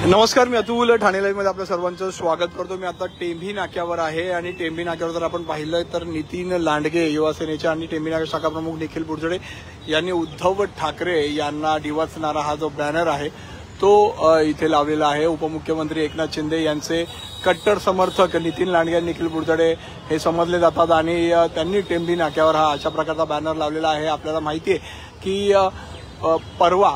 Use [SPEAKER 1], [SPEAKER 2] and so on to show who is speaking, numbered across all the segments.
[SPEAKER 1] नमस्कार, मी अतुल ठाणे लाईव्ह मध्ये आपल्या सर्वांचं स्वागत करतो। मी आता टेंभी नाक्यावर आहे आणि टेंभी नाक्यावर जर आपण पाहिलं तर नितीन लांडगे युवा सेनेचे आणि टेंभी नाका शाखा प्रमुख निखिल बुरझडे यांनी उद्धव ठाकरे यांना डिवचणारा हा जो बॅनर आहे तो इथे लावलेला आहे। उपमुख्यमंत्री एकनाथ शिंदे यांचे कट्टर समर्थक नितीन लांडगे आणि निखिल बुरझडे हे समजले जातात आणि त्यांनी टेंभी नाक्यावर हा अशा प्रकारचा बॅनर लावलेला आहे। आपल्याला माहिती आहे की परवा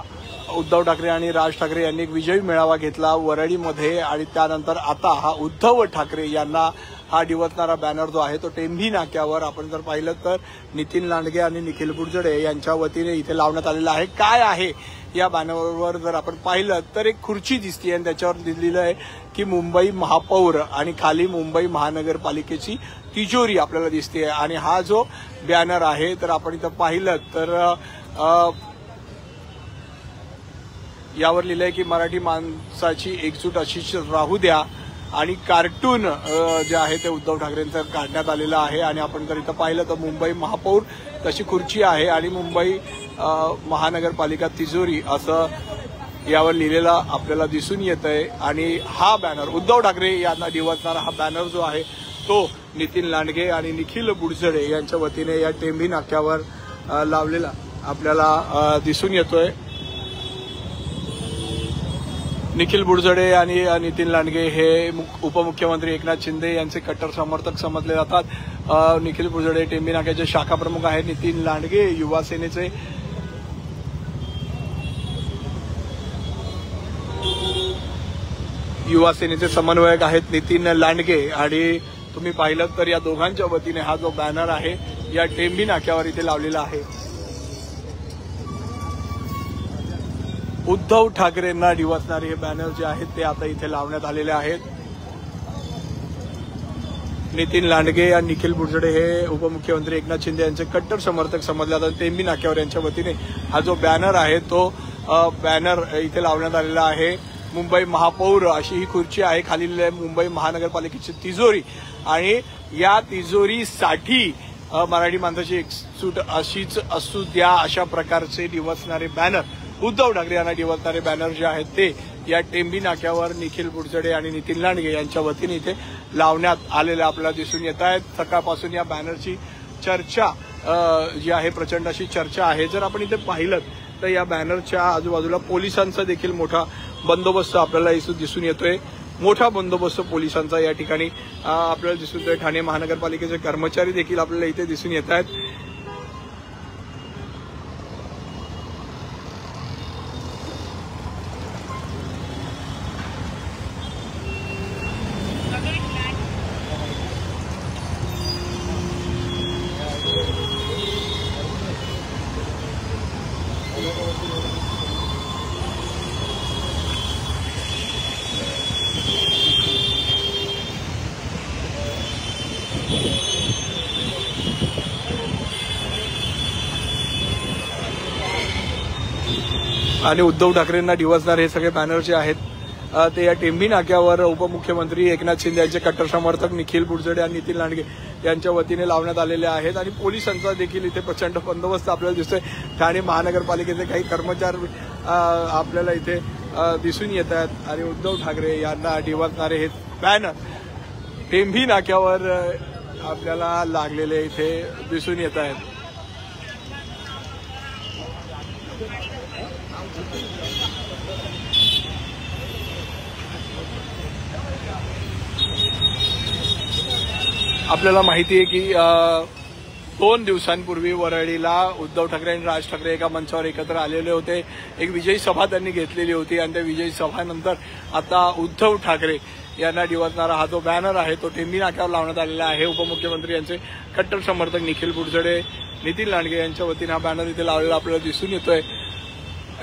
[SPEAKER 1] उद्धव ठाकरे आणि राज ठाकरे यांनी एक विजयी मेळावा घेतला वरळीमध्ये आणि त्यानंतर आता हा उद्धव ठाकरे यांना हा डिवचणारा बॅनर जो आहे तो टेंभी नाक्यावर आपण जर पाहिलं तर नितीन लांडगे आणि निखिल बुरझडे यांच्या वतीने इथे लावण्यात आलेला आहे। काय आहे या बॅनरवर जर आपण पाहिलं तर एक खुर्ची दिसते आणि त्याच्यावर लिहिलेलं आहे की मुंबई महापौर आणि खाली मुंबई महानगरपालिकेची तिजोरी आपल्याला दिसते आणि हा जो बॅनर आहे तर आपण इथं पाहिलं तर यावर लिहिलंय की मराठी माणसाची एकजूट अशीच राहू द्या आणि कार्टून जे आहे ते उद्धव ठाकरेंचं काढण्यात आलेलं आहे आणि आपण जर इथं पाहिलं तर मुंबई महापौर तशी खुर्ची आहे आणि मुंबई महानगरपालिका तिजोरी असं यावर लिहिलेलं आपल्याला दिसून येतंय। आणि हा बॅनर उद्धव ठाकरे यांना डिवचणारा हा बॅनर जो आहे तो नितीन लांडगे आणि निखिल बुरझडे यांच्या वतीने या टेंभी नाक्यावर लावलेला आपल्याला दिसून येतोय। निखिल बुरझडे आणि नितीन लांडगे हे उपमुख्यमंत्री एकनाथ शिंदे यांचे कट्टर समर्थक समजले जातात। निखिल बुरझडे टेंभी नाक्याचे शाखा प्रमुख आहेत। नितीन लांडगे युवा सेनेचे समन्वयक आहेत नितीन लांडगे आणि तुम्ही पाहिलं तर या दोघांच्या वतीने हा जो बॅनर आहे या टेंभी नाक्यावर इथे लावलेला आहे। उद्धव ठाकरेंना डिवचणारे हे बॅनर जे आहेत ते आता इथे लावण्यात आलेले आहेत। नितीन लांडगे आणि निखिल बुरझडे हे उपमुख्यमंत्री एकनाथ शिंदे यांचे कट्टर समर्थक समजले जातात। टेंभी नाक्यावर यांच्या वतीने हा जो बॅनर आहे तो बॅनर इथे लावण्यात आलेला आहे। मुंबई महापौर अशी ही खुर्ची आहे, खाली मुंबई महानगरपालिकेची तिजोरी आणि या तिजोरीसाठी मराठी माणसाची एकजूट अशीच असू द्या अशा प्रकारचे डिवचणारे बॅनर उद्धव ठाकरे यांना डिवचणारे बॅनर जे आहेत ते या टेंभी नाक्यावर निखिल बुरझडे आणि नितीन लांडगे यांच्या वतीने इथे लावण्यात आलेले आपल्याला दिसून येत आहेत। सकाळपासून या बॅनरची चर्चा जी आहे प्रचंड अशी चर्चा आहे। जर आपण इथे पाहिलं तर या बॅनरच्या आजूबाजूला पोलिसांचा देखील मोठा बंदोबस्त आपल्याला इथं दिसून येतोय। मोठा बंदोबस्त पोलिसांचा या ठिकाणी आपल्याला दिसून येतोय। ठाणे महानगरपालिकेचे कर्मचारी देखील आपल्याला इथे दिसून येत आहेत। आणि उद्धव ठाकरेंना डिवचणारे हे सगळे बॅनर जे आहेत ते या टेंभी नाक्यावर उपमुख्यमंत्री एकनाथ शिंदे यांचे कट्टर समर्थक निखिल बुरझडे आणि नितीन लांडगे यांच्या वतीने लावण्यात आलेले आहेत आणि पोलिसांचा देखील इथे प्रचंड बंदोबस्त आपल्याला दिसतोय। ठाणे महानगरपालिकेचे काही कर्मचारी आपल्याला इथे दिसून येत आहेत आणि उद्धव ठाकरे यांना डिवचणारे हे बॅनर टेंभी नाक्यावर आपल्याला लागलेले इथे दिसून येत आहेत। आपल्याला माहिती आहे की 2 दिवसांपूर्वी वरळीला उद्धव ठाकरे आणि राज ठाकरे एका मंचावर एकत्र आलेले होते। एक विजयी सभा त्यांनी घेतलेली होती आणि त्या विजयी सभानंतर आता उद्धव ठाकरे यांना डिवचणारा हा जो बॅनर आहे तो टेंभी नाक्यावर लावण्यात आलेला आहे। उपमुख्यमंत्री यांचे कट्टर समर्थक निखिल बुरझडे नितीन लांडगे यांच्या वतीने हा बॅनर इथे लावलेला आपल्याला दिसून येतोय।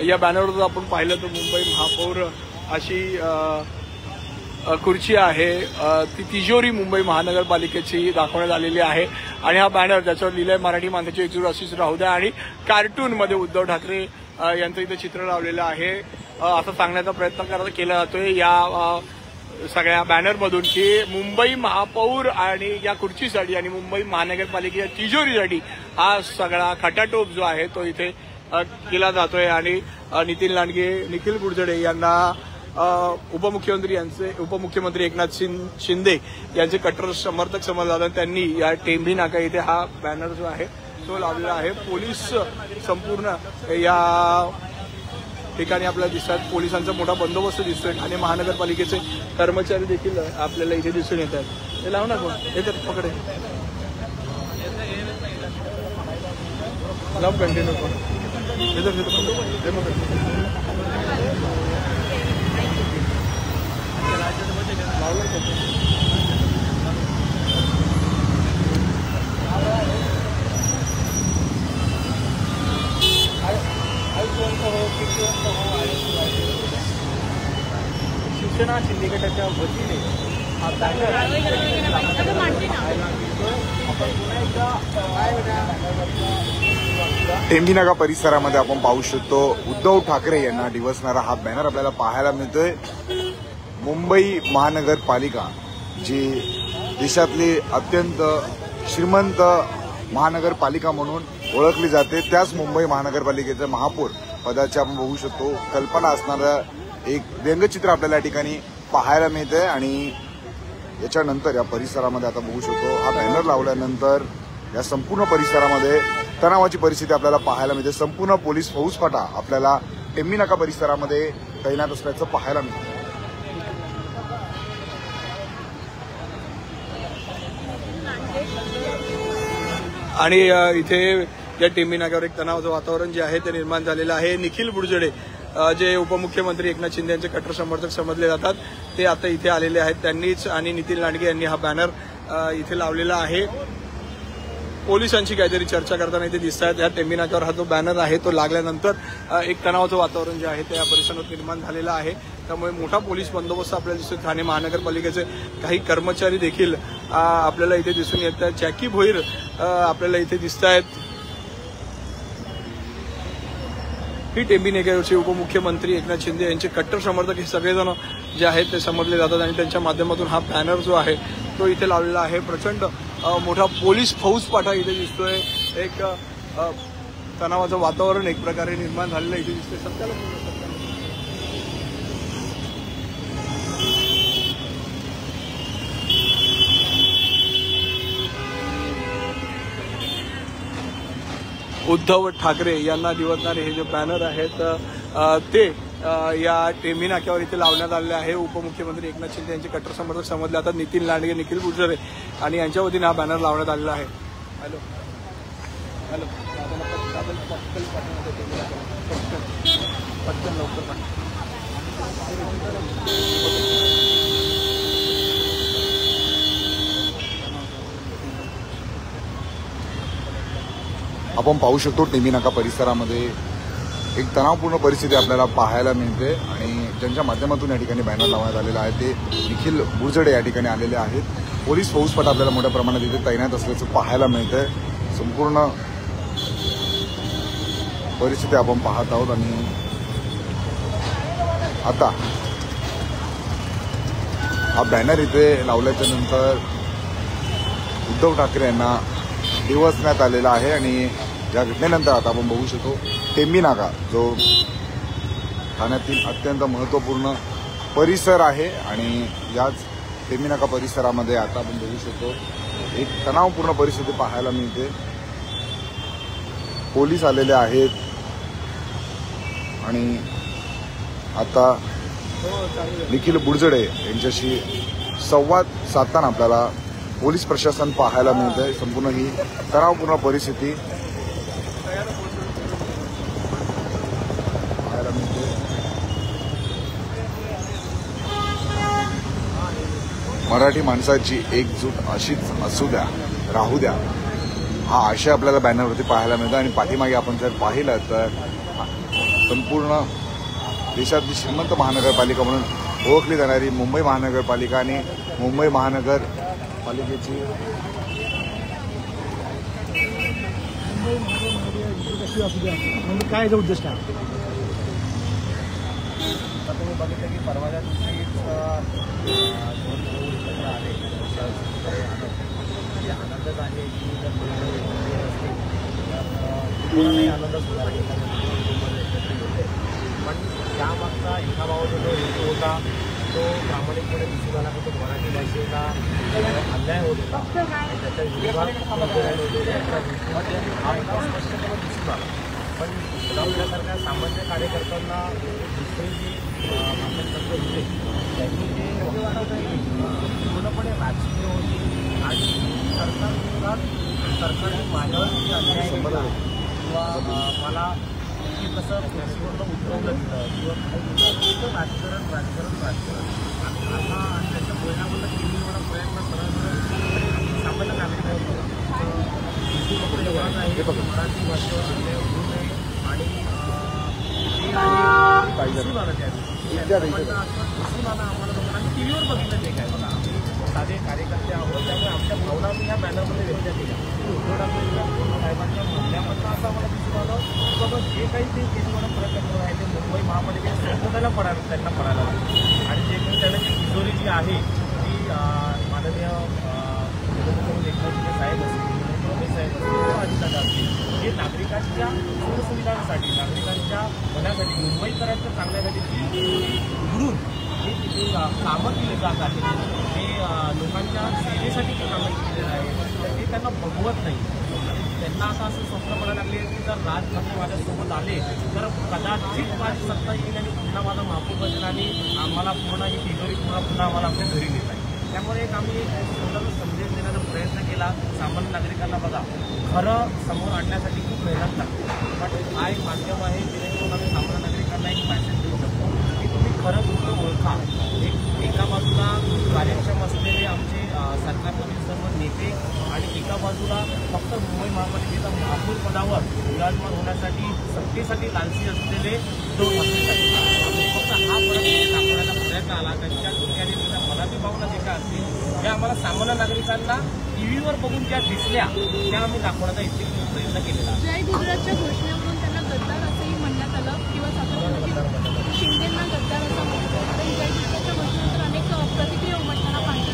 [SPEAKER 1] या बॅनरवर जर आपण पाहिलं तर मुंबई महापौर अशी खुर्ची आहे, ती तिजोरी मुंबई महानगरपालिकेची दाखवण्यात आलेली आहे आणि हा बॅनर ज्याच्यावर लिहिलंय मराठी माणसाची एकजूट अशीच राहू द्या आणि कार्टूनमध्ये उद्धव ठाकरे यांचं इथे चित्र लावलेलं आहे असं सांगण्याचा प्रयत्न केला जातोय या सगळ्या बॅनरमधून की मुंबई महापौर आणि या खुर्चीसाठी आणि मुंबई महानगरपालिकेच्या तिजोरीसाठी हा सगळा खटाटोप जो आहे तो इथे केला जातोय आणि नितीन लांडगे निखिल बुरझडे यांना उपमुख्यमंत्री एकनाथ शिंदे यांचे कट्टर समर्थक समजले जातात. त्यांनी या टेंभी नाका इथे हा बॅनर जो आहे तो लावलेला आहे. पोलीस संपूर्ण या ठिकाणी आपल्याला दिसतात. पोलिसांचा मोठा बंदोबस्त दिसतोय. ठाणे महानगरपालिकेचे कर्मचारी देखील आपल्याला इथे दिसून येत आहेत. हे लाव ना कोण येतात पकडे लाव कंटिन्यू शिवसेना शिंदे गटाच्या वतीने
[SPEAKER 2] टेंभी नाका परिसरामध्ये आपण पाहू शकतो उद्धव ठाकरे यांना डिवचणारा हा बॅनर आपल्याला पाहायला मिळतोय. मुंबई महानगरपालिका जी देशातली अत्यंत श्रीमंत महानगरपालिका म्हणून ओळखली जाते, त्याच मुंबई महानगरपालिकेचं महापौर पदाचे आपण बघू शकतो कल्पना असणारं एक व्यंगचित्र आपल्याला या ठिकाणी पाहायला मिळते. आणि याच्यानंतर या परिसरामध्ये आता बघू शकतो हा बॅनर लावल्यानंतर या संपूर्ण परिसरामध्ये तणावाची परिस्थिती आपल्याला पाहायला मिळते. संपूर्ण पोलीस फौजफाटा आपल्याला टेंभी नाका परिसरामध्ये तैनात असल्याचं पाहायला मिळतं.
[SPEAKER 1] आणि इथे या टेंभी नाक्यावर एक तणावाचं वातावरण जे आहे ते निर्माण झालेलं आहे. निखिल बुरजडे जे उपमुख्यमंत्री एकनाथ शिंदे यांचे कट्टर समर्थक समजले जातात ते आता इथे आलेले आहेत. त्यांनीच आणि नितीन लांडगे यांनी हा बॅनर इथे लावलेला आहे. पोलिसांची काहीतरी चर्चा करताना इथे दिसत आहेत. या टेंभी नाक्यावर हा जो बॅनर आहे तो लागल्यानंतर एक तणावाचं वातावरण जे आहे ते या परिसरात निर्माण झालेलं आहे. त्यामुळे मोठा पोलीस बंदोबस्त आपल्याला दिसतो. ठाणे महानगरपालिकेचे काही कर्मचारी देखील आपल्याला इथे दिसून येत आहेत. जॅकी भोईर आपल्याला इथे दिसत आहेत. ही टेंभी नाक्यावरचे उपमुख्यमंत्री एकनाथ शिंदे यांचे कट्टर समर्थक हे सगळेजण जे आहेत ते समजले जातात आणि त्यांच्या माध्यमातून हा बॅनर जो आहे तो इथे लावलेला आहे. प्रचंड मोठा पोलीस फौजफाटा इथे दिसतोय. एक तणावाचं वातावरण एक प्रकारे निर्माण झालेलं इथे दिसतोय. सत्याला उद्धव ठाकरे यांना दिवसणारे हे जे बॅनर आहेत ते या टेंभी नाक्यावर इथे लावण्यात आलेले आहे. उपमुख्यमंत्री एकनाथ शिंदे यांचे कट्टर समर्थक समजले जातात नितीन लांडगे, निखिल बुरजडे आणि यांच्या वतीने हा बॅनर लावण्यात आलेला आहे. हॅलो हॅलो पटकन लवकर
[SPEAKER 2] आपण पाहू शकतो टेंभी नाका परिसरामध्ये एक तणावपूर्ण परिस्थिती आपल्याला पाहायला मिळते. आणि ज्यांच्या माध्यमातून या ठिकाणी बॅनर लावण्यात आलेला आहे ते निखिल बुरजडे या ठिकाणी आलेले आहेत. पोलीस फौजफाटा आपल्याला मोठ्या प्रमाणात इथे तैनात असल्याचं पाहायला मिळतंय. संपूर्ण परिस्थिती आपण पाहत आहोत. आणि आता हा बॅनर इथे लावल्याच्या नंतर उद्धव ठाकरे यांना डिवचण्यात आलेला आहे. आणि या घटनेनंतर आता आपण बघू शकतो टेंभी नाका जो ठाण्यातील अत्यंत महत्त्वपूर्ण परिसर आहे आणि याच टेंभी नाका परिसरामध्ये आता आपण बघू शकतो एक तणावपूर्ण परिस्थिती पाहायला मिळते. पोलीस आलेले आहेत आणि आता निखिल बुरजडे यांच्याशी संवाद साधताना आपल्याला पोलीस प्रशासन पाहायला मिळतंय. संपूर्ण ही तणावपूर्ण परिस्थिती पाहायला मिळते. मराठी माणसाची एकजूट अशीच असू द्या, राहू द्या, हा आशय आपल्याला बॅनरवरती पाहायला मिळतो. आणि पाठीमागे आपण जर पाहिलं तर संपूर्ण देशातली श्रीमंत महानगरपालिका म्हणून ओळखली जाणारी मुंबई महानगरपालिका आणि मुंबई महानगरपालिकेची
[SPEAKER 3] काय उद्देश आहे?
[SPEAKER 4] तुम्ही बघितलं की परवाच्या दिवशी आनंदच आहे की जर आनंदच होणार पण त्यामागचा इंखाबाबत जो हेतू होता तो प्रामाणिकपणे दिसून आला की तो मराठी भाषेला अन्याय होत होता आणि त्याच्या विरोधात त्यांच्या हेतूमध्ये हा एका स्पष्टपणे दिसून आला. पण आपल्यासारख्या सामान्य कार्यकर्त्यांना दुसरे जे भाषणकर्ते होते त्यांनी जे पूर्णपणे राजकीय होती आणि सरकारविरोधात सरकारने माझ्यावर किती अन्याय केला किंवा मला की कसं फेसबुकला उतरवलं गेलं किंवा काही राजकारण आता आणि त्याच्या परिणामाला केली मला प्रयत्न करत सामान्य नागरिक एवढाच आहे मराठी भाषेवर अन्याय होऊ नये आणि दिसून आलं दिसून आलं आम्हाला लोकांना टी व्हीवर बघितलं ते काय बघा आम्ही साधे कार्यकर्ते आहोत त्यामुळे आमच्या भावना आम्ही ह्या बॅनरमध्ये व्यक्त केल्या. उद्धव ठाकरे साहेबांच्या म्हणण्यामधनं असं आम्हाला दिसून आलं की बाबा जे काही ते केंद्राला प्रयत्न करत आहे ते मुंबई महापालिकेत संसदेला त्यांना पडायला लागलं आणि जे काही त्यांना जी तिजोरी जी आहे ती माननीय एकनाथ साहेब असतील रमेश साहेब असतील अजितदादा असतील हे नागरिकांच्या सोयीसुविधांसाठी नागरिकांच्या भल्यासाठी मुंबईकरांच्या चांगल्यासाठी जी उघडून हे तिथे कामं केली जात आहेत हे लोकांच्या सेवेसाठी जे कामं केलेलं आहे तर ते त्यांना बघवत नाही. त्यांना आता असं स्वप्न पडायला लागले की जर राज ठाकरे माझ्यासोबत आले तर कदाचित माझी सत्ता येईल आणि पुन्हा माझा महापौर बसेल आणि आम्हाला पूर्ण ही तिजोरी पुन्हा आम्हाला आपल्या घरी नेत आहे. त्यामुळे एक आम्ही स्वतःला समजून देण्याचा प्रयत्न केला. सामान्य नागरिकांना बघा खरं समोर आणण्यासाठी खूप मेहनत लागते पण हा एक माध्यम आहे जेणेकरून आम्ही सामान्य नागरिकांना एक मॅसेज देऊ शकतो की तुम्ही खरं तुमचं ओळखा. एका बाजूला कार्यक्षम असलेले आमचे सरकारमधील सर्व नेते आणि एका बाजूला फक्त मुंबई महापालिकेच्या महापौर पदावर विराजमान होण्यासाठी सत्तेसाठी लालसी असलेले दोन असतील. फक्त हा फरक दाखवण्याचा प्रयत्न आला त्यांच्या डोक्याने त्याच्या मनाची भावना जे काय असतील त्या आम्हाला सामान्य नागरिकांना टीव्हीवर बघून ज्या दिसल्या त्या आम्ही दाखवण्याचा इथे प्रयत्न केलेला.
[SPEAKER 3] जय गुजरातच्या घोषणेवरून त्यांना गद्दार असंही म्हणण्यात आलं किंवा शिंदेंना गद्दार असं म्हणतो. जय गुजरातच्या घोषणेनंतर अनेक प्रतिक्रिया उमटताना पाहिजे.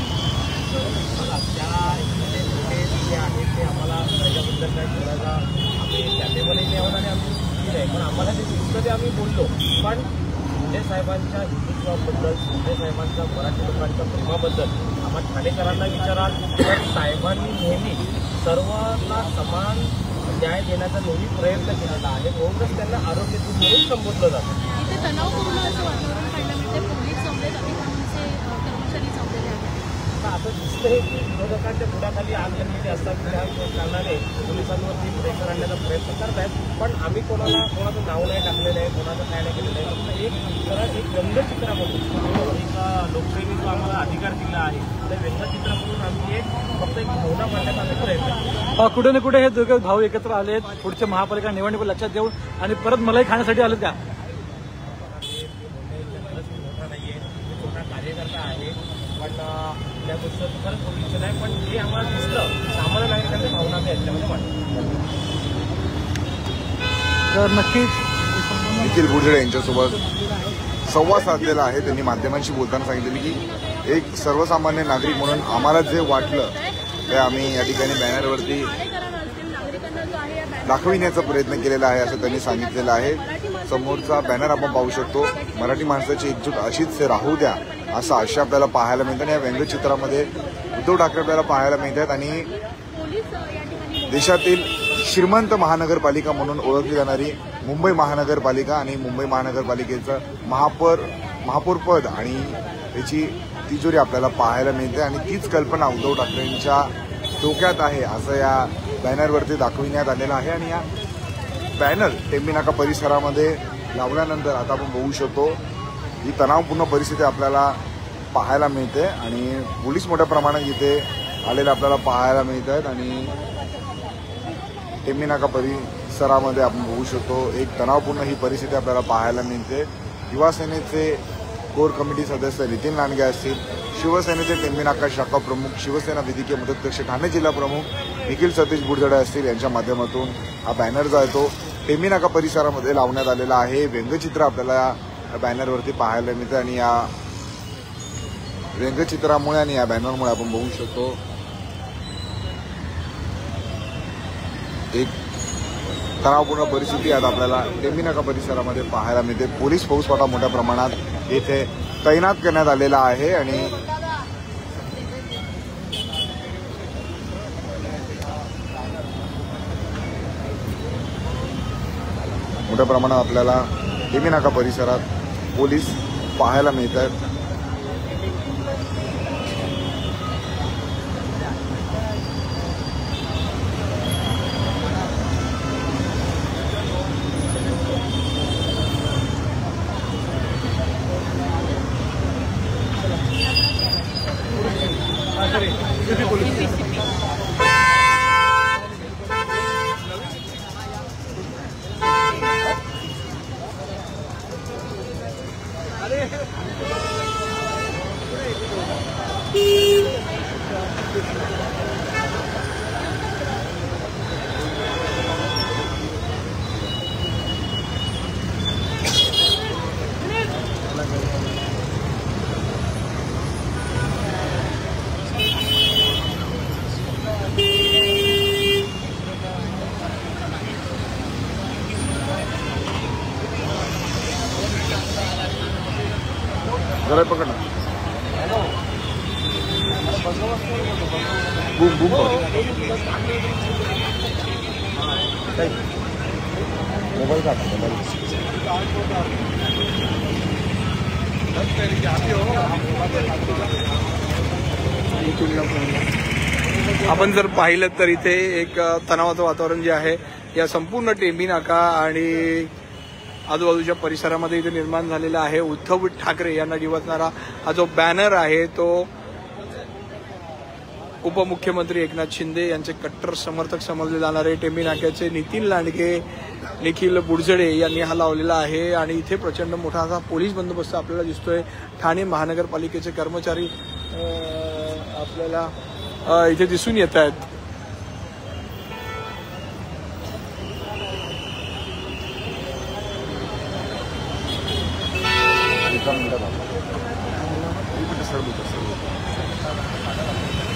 [SPEAKER 4] जे आहेत ते आम्हाला त्याच्याबद्दल काय बोलायला आम्ही कॅपेबलही नाही आहोत आणि आम्ही चुकी नाही पण आम्हाला ते दिसतं ते आम्ही बोललो. पण शिंदे साहेबांच्या हिंदुत्वाबद्दल शिंदे साहेबांच्या मराठी लोकांच्या प्रेमाबद्दल आम्हाला ठाणेकरांना विचाराल तर साहेबांनी नेहमी सर्वांना समान न्याय देण्याचा नेहमी प्रयत्न केलेला आहे. म्हणूनच त्यांना आरोग्य म्हणून संबोधलं जातं.
[SPEAKER 3] इथे तणावपूर्ण असं वातावरण पाहायला मिळते. पोलीस जमलेत अधिकाऱ्यांचे कर्मचारी जमलेले आहेत.
[SPEAKER 4] असं दिसतंय की विरोधकांच्या पुढाखाली आग लागलेली असतात त्या कारणाने पोलिसांवरती प्रेशर आणण्याचा प्रयत्न करत आहेत. पण आम्ही कोणाचं नाव नाही टाकलेलं आहे कोणाचं काय नाही केलेलं आहे. फक्त एक सरळ एक व्यंगचित्रामधून एक लोकशाहीने जो आम्हाला अधिकार दिला आहे त्या व्यंगचित्रामधून आम्ही फक्त एक भावना मांडण्याचा आम्ही प्रयत्न केला.
[SPEAKER 5] कुठे ना कुठे हे दोघे भाऊ एकत्र आलेत पुढच्या महापालिका निवडणूक लक्षात देऊन आणि परत मलाई खाण्यासाठी आले त्या
[SPEAKER 4] मोठा नाहीये छोटा कार्यकर्ता आहे पण त्या गोष्टी खरंच बघितलं नाही पण हे आम्हाला दिसलं सामान्य नागरिकांच्या भावना ते याच्यामध्ये वाटतं.
[SPEAKER 5] तर नक्कीच
[SPEAKER 2] निखिल बुरझडे यांच्यासोबत संवाद साधलेला आहे. त्यांनी माध्यमांशी बोलताना सांगितले की एक सर्वसामान्य नागरिक म्हणून आम्हाला जे वाटलं ते आम्ही या ठिकाणी बॅनरवरती दाखविण्याचा प्रयत्न केलेला आहे असं त्यांनी सांगितलेलं आहे. समोरचा बॅनर आपण पाहू शकतो. मराठी माणसाची एकजूट अशीच राहू द्या असं आशय आपल्याला पाहायला मिळतं आणि या व्यंगचित्रामध्ये उद्धव ठाकरे आपल्याला पाहायला मिळतात आणि देशातील श्रीमंत महानगरपालिका म्हणून ओळखली जाणारी मुंबई महानगरपालिका आणि मुंबई महानगरपालिकेचं महापौरपद आणि त्याची तिजोरी आपल्याला पाहायला मिळते आणि तीच कल्पना उद्धव ठाकरेंच्या डोक्यात आहे असं या बॅनरवरती दाखविण्यात आलेलं आहे. आणि या बॅनर टेंबी नाका परिसरामध्ये लावल्यानंतर आता आपण बघू शकतो ही तणावपूर्ण परिस्थिती आपल्याला पाहायला मिळते आणि पोलीस मोठ्या प्रमाणात इथे आलेले आपल्याला पाहायला मिळत आहेत आणि टेंबी नाका परिसरामध्ये आपण बघू शकतो एक तणावपूर्ण ही परिस्थिती आपल्याला पाहायला मिळते. युवा सेनेचे कोर कमिटी सदस्य नितीन लांडगे असतील, शिवसेनेचे टेंबी नाका शाखा प्रमुख, शिवसेना विधिकीय मदतकक्ष ठाणे जिल्हा प्रमुख निखिल सतीश बुरझडे असतील यांच्या माध्यमातून हा बॅनर जो आहे तो टेंबी नाका परिसरामध्ये लावण्यात आलेला आहे. व्यंगचित्र आपल्याला बॅनरवरती पाहायला मिळतं आणि या व्यंगचित्रामुळे आणि या बॅनरमुळे आपण बघू शकतो एक तणावपूर्ण परिस्थिती आता आपल्याला टेंभी नाका परिसरामध्ये पाहायला मिळते. पोलीस फौजफाटा मोठ्या प्रमाणात येथे तैनात करण्यात आलेला आहे आणि मोठ्या प्रमाणात आपल्याला टेंभी नाका परिसरात पोलीस पाहायला मिळतात. जरा पकड ना. बूम बूम मोबाईल का
[SPEAKER 1] आपण जर पाहिलं तर इथे एक तणावाचं वातावरण जे आहे या संपूर्ण टेंभी नाका आणि आजूबाजूच्या परिसरामध्ये इथे निर्माण झालेला आहे. उद्धव ठाकरे यांना डिवचणारा हा जो बॅनर आहे तो उपमुख्यमंत्री एकनाथ शिंदे यांचे कट्टर समर्थक समजले जाणारे टेंभी नाक्याचे नितीन लांडगे, निखिल बुडजडे यांनी हा लावलेला आहे आणि इथे प्रचंड मोठा असा पोलीस बंदोबस्त आपल्याला दिसतोय. ठाणे महानगरपालिकेचे कर्मचारी आपल्याला इथे दिसून येत आहेत.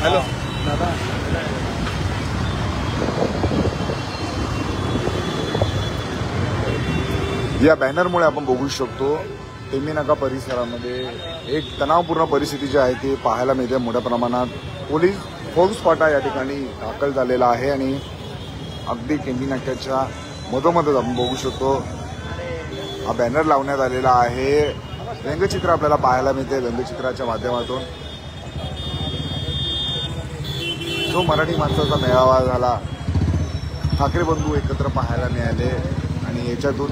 [SPEAKER 1] हॅलो दादा,
[SPEAKER 2] या बॅनरमुळे आपण बघू शकतो टेंभी नाका परिसरामध्ये एक तणावपूर्ण परिस्थिती जी आहे ती पाहायला मिळते. मोठ्या प्रमाणात पोलीस फौजफाटा या ठिकाणी दाखल झालेला आहे आणि अगदी टेंभी नाक्याच्या मधोमधच आपण बघू शकतो हा बॅनर लावण्यात आलेला आहे. व्यंगचित्र आपल्याला पाहायला मिळते. व्यंगचित्राच्या माध्यमातून जो मराठी माणसाचा मेळावा झाला, ठाकरे बंधू एकत्र पाहायला मिळाले आणि याच्यातून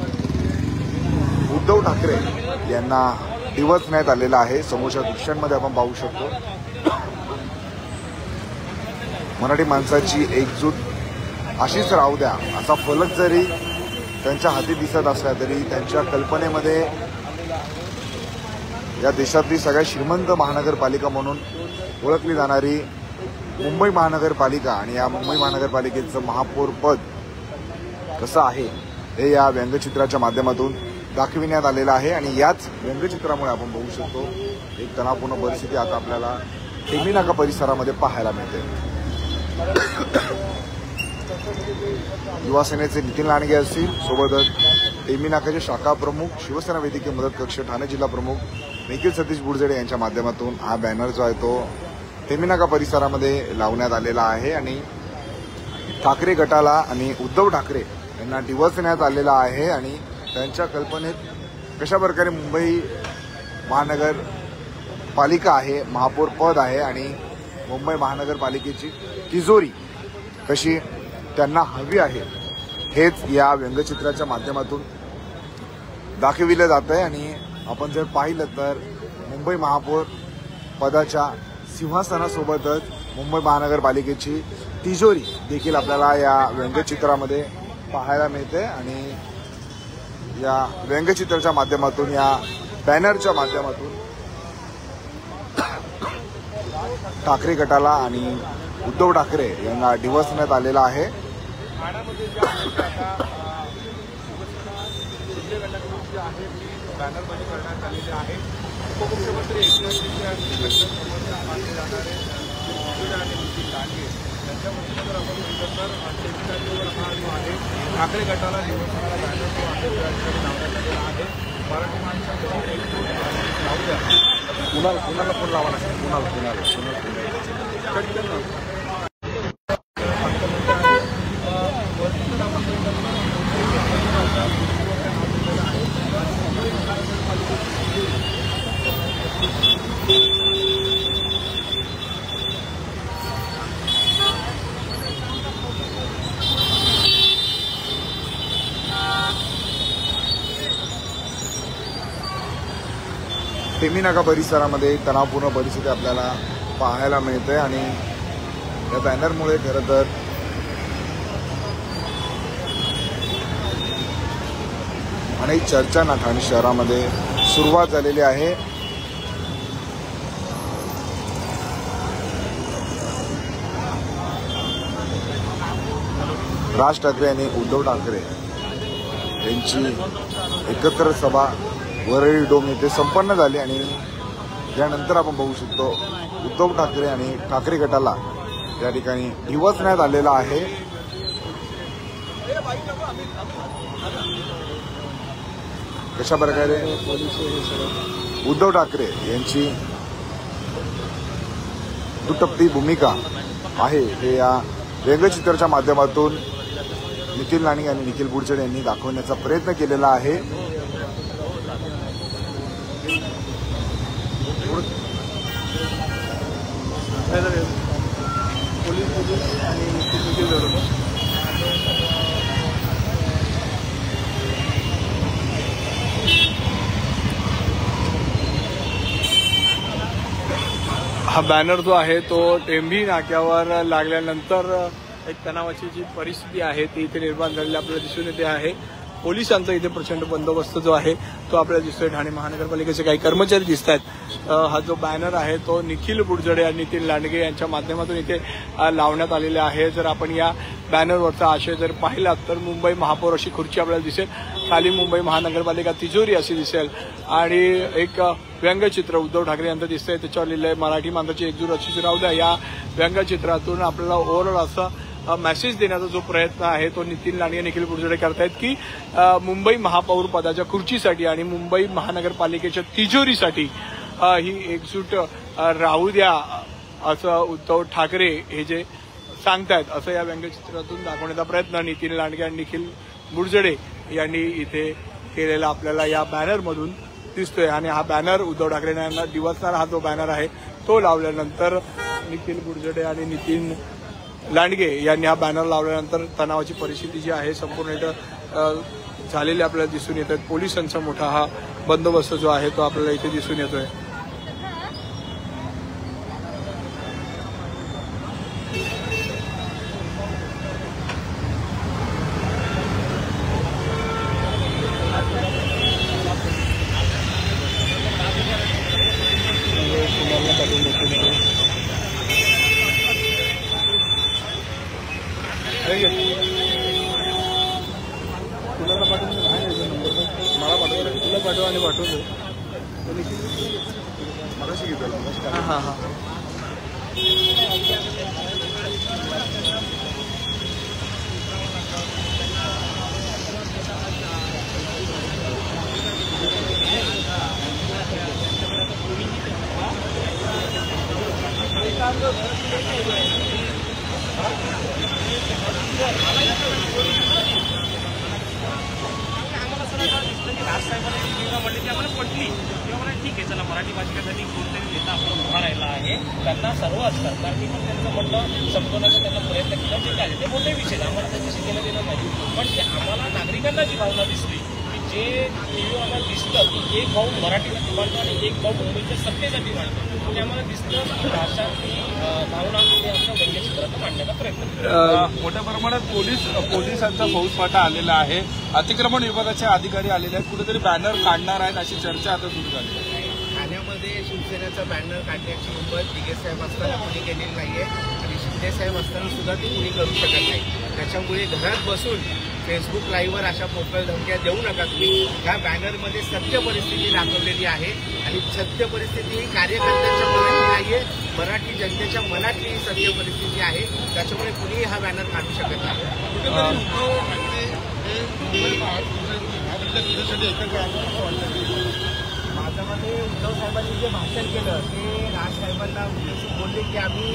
[SPEAKER 2] उद्धव ठाकरे यांना डिवचण्यात आलेला आहे. समोरच्या दृश्यांमध्ये आपण पाहू शकतो मराठी माणसाची एकजूट अशीच राहू द्या असा फलक जरी त्यांच्या हाती दिसत असला तरी त्यांच्या कल्पनेमध्ये या देशातली सगळ्यात श्रीमंत महानगरपालिका म्हणून ओळखली जाणारी मुंबई महानगरपालिका आणि या मुंबई महानगरपालिकेचं महापौर पद कसं आहे हे या व्यंगचित्राच्या माध्यमातून दाखविण्यात आलेलं आहे आणि याच व्यंगचित्रामुळे आपण बघू शकतो एक तणावपूर्ण परिस्थिती आता आपल्याला टेंभी नाका परिसरामध्ये पाहायला मिळते. युवासेनेचे नितीन लांडगे असतील, सोबतच टेंभी नाकाचे शाखा प्रमुख, शिवसेना वैद्यकीय मदत कक्ष ठाणे जिल्हा प्रमुख निखिल सतीश बुडजडे यांच्या माध्यमातून हा बॅनर जो आहे तो टेंभी नाका परिसरामध्ये लावण्यात आलेला आहे आणि ठाकरे गटाला आणि उद्धव ठाकरे यांना डिवचण्यात आलेला आहे आणि त्यांच्या कल्पनेत कशा प्रकारे मुंबई महानगरपालिका आहे, महापौर पद आहे आणि मुंबई महानगरपालिकेची तिजोरी कशी त्यांना हवी आहे हेच या व्यंगचित्राच्या माध्यमातून दाखविलं जात आहे. आणि आपण जर पाहिलं तर मुंबई महापौर पदाच्या सिंहासनासोबतच मुंबई महानगरपालिकेची तिजोरी देखील आपल्याला या व्यंगचित्रामध्ये पाहायला मिळते आणि या व्यंगचित्राच्या माध्यमातून, या बॅनरच्या माध्यमातून ठाकरे गटाला आणि उद्धव ठाकरे यांना डिवचण्यात आलेला आहे.
[SPEAKER 4] बॅनरबाजी करण्यात आलेले आहे. उपमुख्यमंत्री एकनाथ शिंदे आणि मानले जाणारे आणि नितीन लांडगे यांच्या वतीनं जर आपण बघितलं तर टेंभी नाक्यावर हा जो आहे
[SPEAKER 6] ठाकरे गटाला निवडणुकीला बॅनर जो आहे तो या ठिकाणी लावण्यात आलेला आहे. मराठी माणसासाठी एक लावूया. कुणाला फोन लावा लागेल?
[SPEAKER 2] टेंभी नाका परिसरामध्ये तणावपूर्ण परिस्थिती आपल्याला पाहायला मिळते आणि या बॅनरमुळे खरं तर अनेक चर्चांना ठाणे शहरामध्ये सुरुवात झालेली आहे. राज ठाकरे आणि उद्धव ठाकरे यांची एकत्र सभा वरळी डोम येथे संपन्न झाली आणि यानंतर आपण बघू शकतो उद्धव ठाकरे आणि ठाकरे गटाला या ठिकाणी डिवचण्यात आलेला आहे. कशा प्रकारे उद्धव ठाकरे यांची दुटप्पी भूमिका आहे हे या व्यंगचित्राच्या माध्यमातून निखिल लांडगे आणि निखिल बुडचडे यांनी दाखवण्याचा प्रयत्न केलेला आहे.
[SPEAKER 1] पोलीस आणि निखिल हा बॅनर जो आहे तो टेंभी नाक्यावर लागल्यानंतर एक तणावाची जी परिस्थिती आहे ती इथे निर्माण झालेली आपल्याला दिसून येते आहे. पोलिसांचा इथे प्रचंड बंदोबस्त जो आहे तो आपल्याला दिसतोय. ठाणे महानगरपालिकेचे काही कर्मचारी दिसत आहेत. हा जो बॅनर आहे तो निखिल बुडजडे आणि नितीन लांडगे यांच्या माध्यमातून इथे लावण्यात आलेला आहे. जर आपण या बॅनरवरचा आशय जर पाहिला तर मुंबई महापौर अशी खुर्ची आपल्याला दिसेल, खाली मुंबई महानगरपालिका तिजोरी अशी दिसेल आणि एक व्यंगचित्र उद्धव ठाकरे यांचं दिसतंय. त्याच्यावर लिहिलंय मराठी माणसाची एकजूट अशीच राहू द्या. या व्यंगचित्रातून आपल्याला ओव्हरऑल असा मेसेज देण्याचा जो प्रयत्न आहे तो नितीन लांडगे निखिल बुडजडे करतायत की मुंबई महापौर पदाच्या खुर्चीसाठी आणि मुंबई महानगरपालिकेच्या तिजोरीसाठी ही एकजूट राहू द्या असं उद्धव ठाकरे हे जे सांगतायत असं या व्यंगचित्रातून दाखवण्याचा प्रयत्न नितीन लांडगे आणि निखिल बुडजडे यांनी इथे केलेला आपल्याला या बॅनरमधून दिसतोय. आणि हा बॅनर उद्धव ठाकरे यांना दिवसणारा हा जो बॅनर आहे तो लावल्यानंतर निखिल बुडजडे आणि नितीन लांडगे यांनी हा बॅनर लावल्यानंतर तणावाची परिस्थिती जी आहे संपूर्ण इथं झालेली आपल्याला दिसून येत आहे. पोलिसांचा मोठा हा बंदोबस्त जो आहे तो आपल्याला इथे दिसून येतोय. कुणाला पाठवून मला पाठवलं तुला पाठवा आणि पाठवून दे.
[SPEAKER 2] मगाशी घेतलं.
[SPEAKER 1] हां हां
[SPEAKER 4] आम्हाला पटली किंवा मला ठीक आहे चला मराठी भाषिकासाठी कोणतरी नेता आपण उभा राहिला आहे त्यांना सर्व असतात कारण पण त्यांचं म्हणणं संपवण्याचा त्यांना प्रयत्न केला जे काय ते मोठे विषय आम्हाला त्याच्याशी केलं गेलं नाही. पण ते आम्हाला नागरिकांना जी भावना दिसली की जे टीव्ही आम्हाला दिसतं की एक भाऊ मराठीसाठी मांडतो आणि एक भाऊ मुंबईच्या सत्तेसाठी मांडतो ते आम्हाला दिसतं की भाषा ती भावना आम्ही आमच्या व्यंगचित्रात मांडण्याचा प्रयत्न करतो.
[SPEAKER 6] मोठ्या प्रमाणात पोलिसांचा फौजफाटा आलेला आहे. अतिक्रमण विभागाचे अधिकारी आलेले आहेत. कुठेतरी बॅनर काढणार आहेत अशी चर्चा आता सुरू झाली.
[SPEAKER 7] ठाण्यामध्ये शिवसेनेचा बॅनर काढण्याची हिंमत दिघे साहेब असताना कुणी केलेली नाहीये आणि शिंदे साहेब असताना सुद्धा ती कुणी करू शकत नाही. त्याच्यामुळे घरात बसून फेसबुक लाईव्हवर अशा पोकळ धमक्या देऊ नका तुम्ही. ह्या बॅनरमध्ये सत्य परिस्थिती दाखवलेली आहे आणि सत्य परिस्थिती ही कार्यकर्त्यांच्या मनातली नाहीये, मराठी जनतेच्या मनातली ही सत्य परिस्थिती आहे. त्याच्यामुळे कुणीही हा बॅनर काढू शकत नाही. माझ्या मते उद्धव साहेबांनी जे भाषण केलं ते राजसाहेबांना उद्देशून बोलले की आम्ही